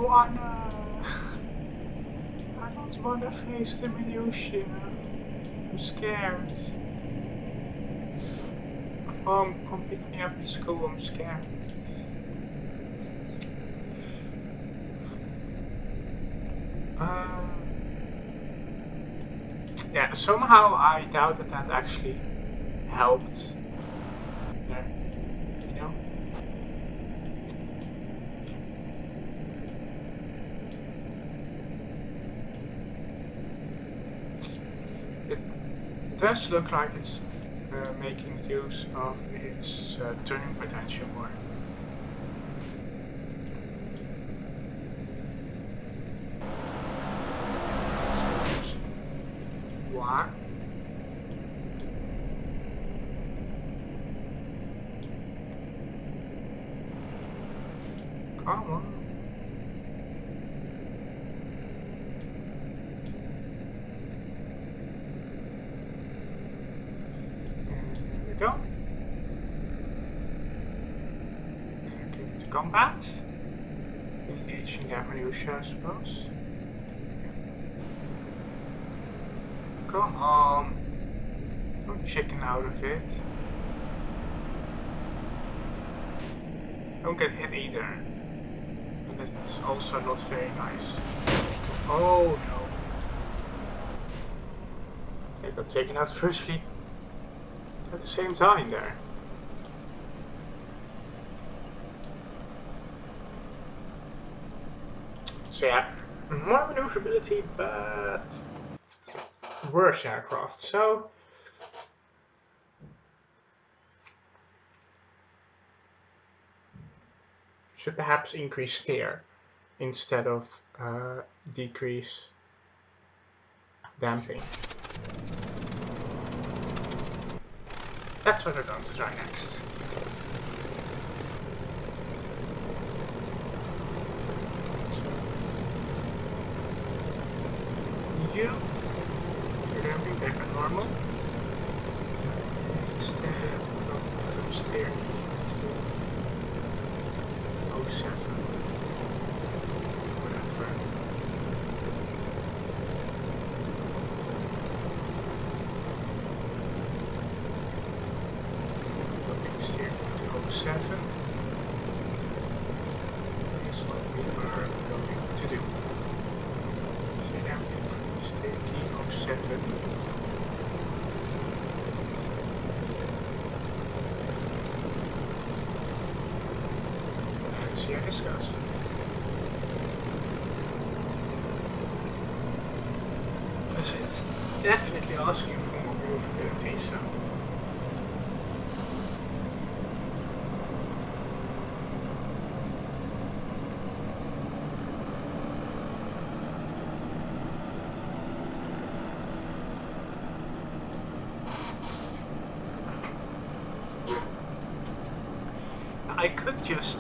wanna face the minutia. I'm scared. Mom, come pick me up at school, I'm scared. Yeah, somehow I doubt that actually helped there, you know? It does look like it's making use of its turning potential more. Why? Come on. There we go. Give it to combat. Engaging that minutia, I suppose. Come on. Don't chicken out of it. Don't get hit either. That's also not very nice. Oh no. They got taken out virtually at the same time there. So yeah, more maneuverability, but worse aircraft. So should perhaps increase steer instead of decrease damping. That's what we're going to try next. You're damping back at normal. Instead of steer to 07. Whatever. Steer to 07 is what we are going to do. So now steer key 07. Let's see how this goes. It's definitely asking for more maneuverability, so. I could just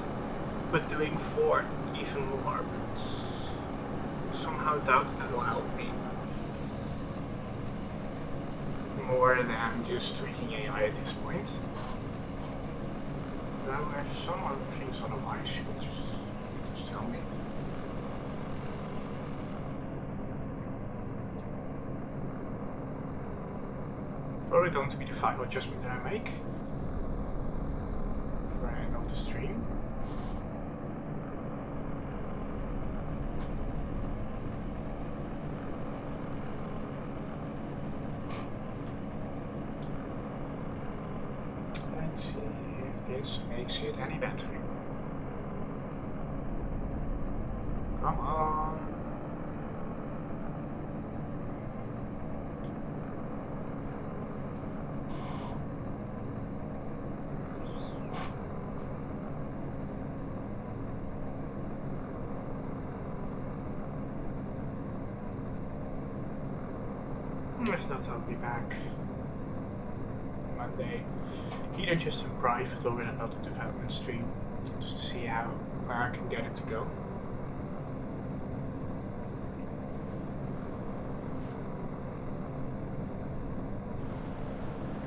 put doing 4 even more, but somehow doubt that will help me more than just tweaking AI at this point. Though if someone thinks otherwise, you could just tell me. Probably going to be the final adjustment that I make for the end of the stream. Let's see if this makes it any better. Come on. If not, I'll be back Monday, either just in private or in another development stream, just to see where I can get it to go.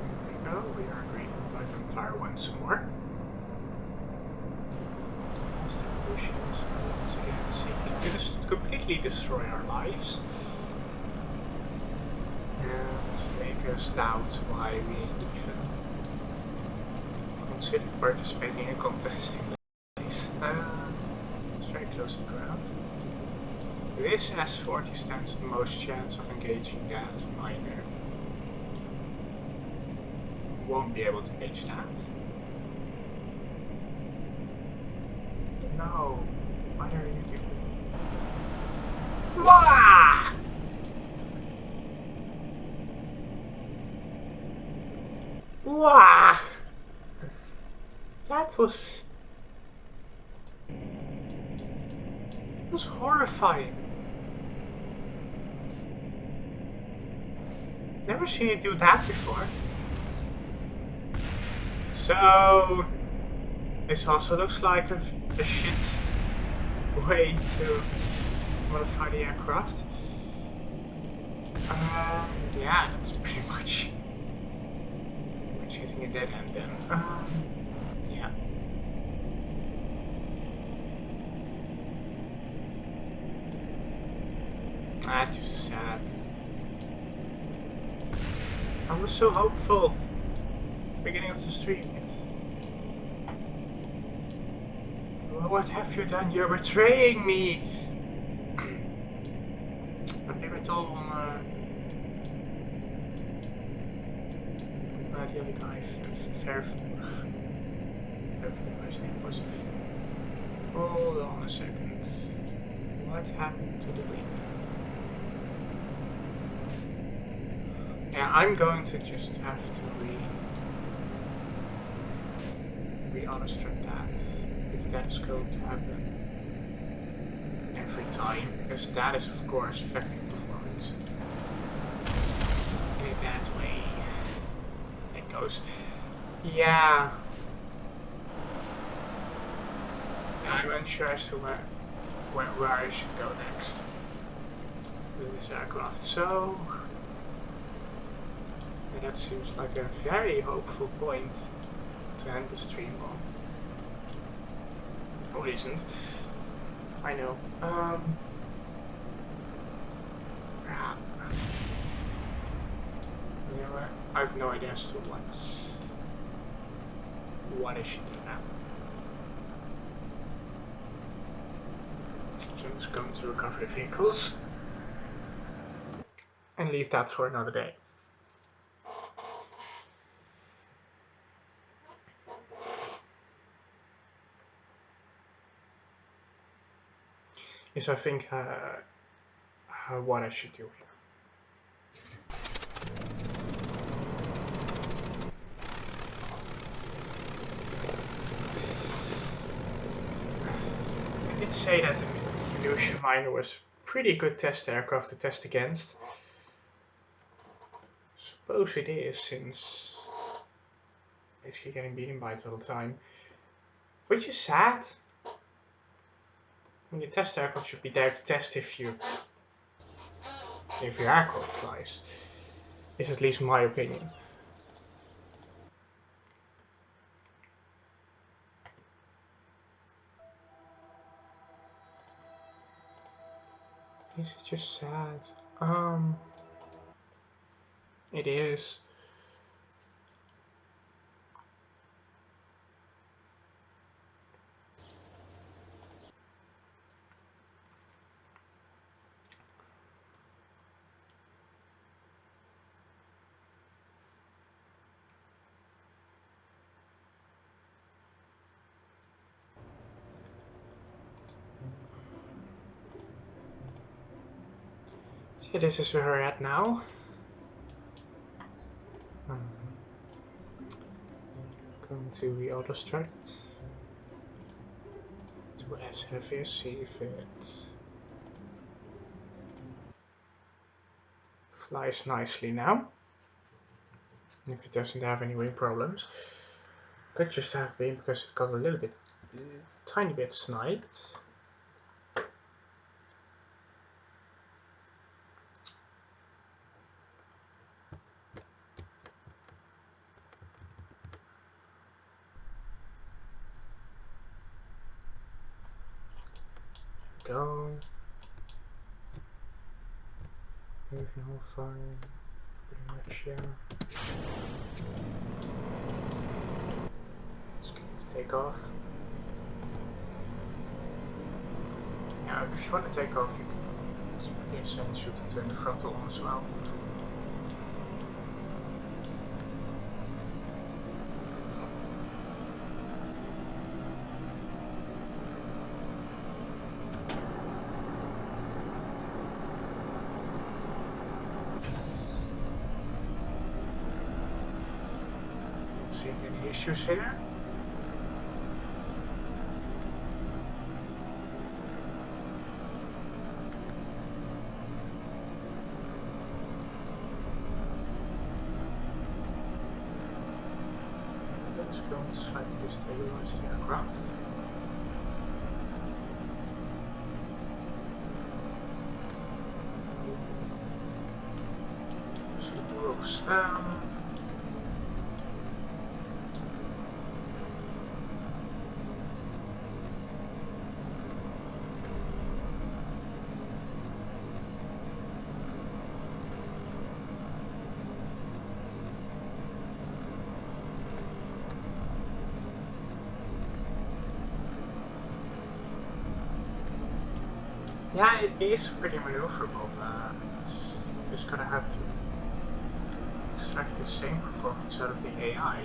There we go, we are agreed to light on fire once more. Distribution is once again seeking to completely destroy our lives. And make us doubt why we even consider participating in contesting this. It's very close to the ground. This S40 stands the most chance of engaging that miner. Won't be able to engage that. No, what are you doing? Wah! Wow! That was horrifying. Never seen you do that before. So this also looks like a shit way to modify the aircraft. Yeah, that's pretty much hitting a dead end then. Yeah. That's just sad. I was so hopeful. Beginning of the stream, yes. Well, what have you done? You're betraying me. I've never told on the other guy, whatever his name was. Hold on a second. What happened to the wind? Yeah, I'm going to just have to re-illustrate that, if that's going to happen every time, because that is of course affecting performance in a bad way. It goes, yeah. I'm unsure as to where I should go next with this aircraft. So that seems like a very hopeful point to end the stream on. Or isn't. I know. Anyway, I have no idea as to what I should do now. So I'm just going to recover the vehicles and leave that for another day. Yes, I think what I should do here. I did say that the Illusion Miner was pretty good test aircraft to test against. Suppose it is, since basically getting beaten by it all the time. Which is sad. I mean, the test aircraft should be there to test if your aircraft flies. Is at least my opinion. Is it just sad? It is. So this is where we're at now. Going to re-illustrate to S40, see if it flies nicely now. If it doesn't have any wing problems. Could just have been because it got a little bit, tiny bit sniped. Go. Moving all fine. Pretty much, yeah. It's going to take off. Yeah, if you want to take off, you can. It's pretty essential to turn the throttle on as well. Any issues here? Let's go and slightly destabilize the aircraft. See the roofs. Yeah, it is pretty maneuverable. It's just gonna have to extract the same performance out of the AI,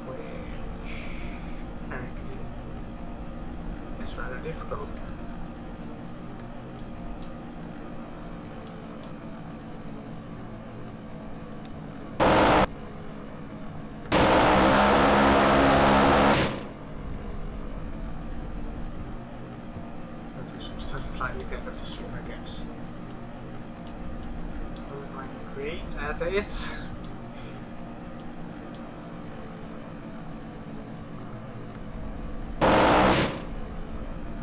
which apparently is rather difficult. At the end of the stream, I guess. Don't mind great at it.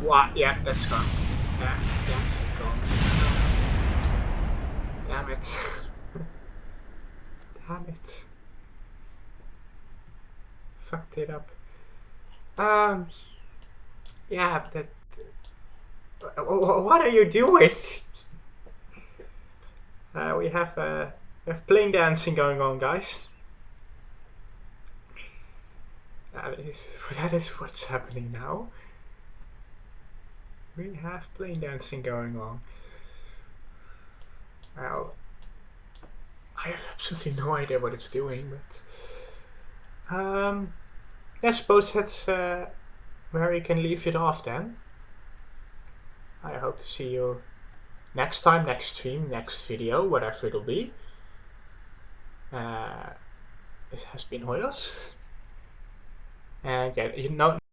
What? Yeah, that's gone. That's it gone. Damn it. Damn it. Fucked it up. Yeah, that. What are you doing? We have plane dancing going on, guys. That is what's happening now. We have plane dancing going on. Well, I have absolutely no idea what it's doing, but I suppose that's where we can leave it off then. I hope to see you next time, next stream, next video, whatever it'll be. This has been Hojoz. And yeah, you know.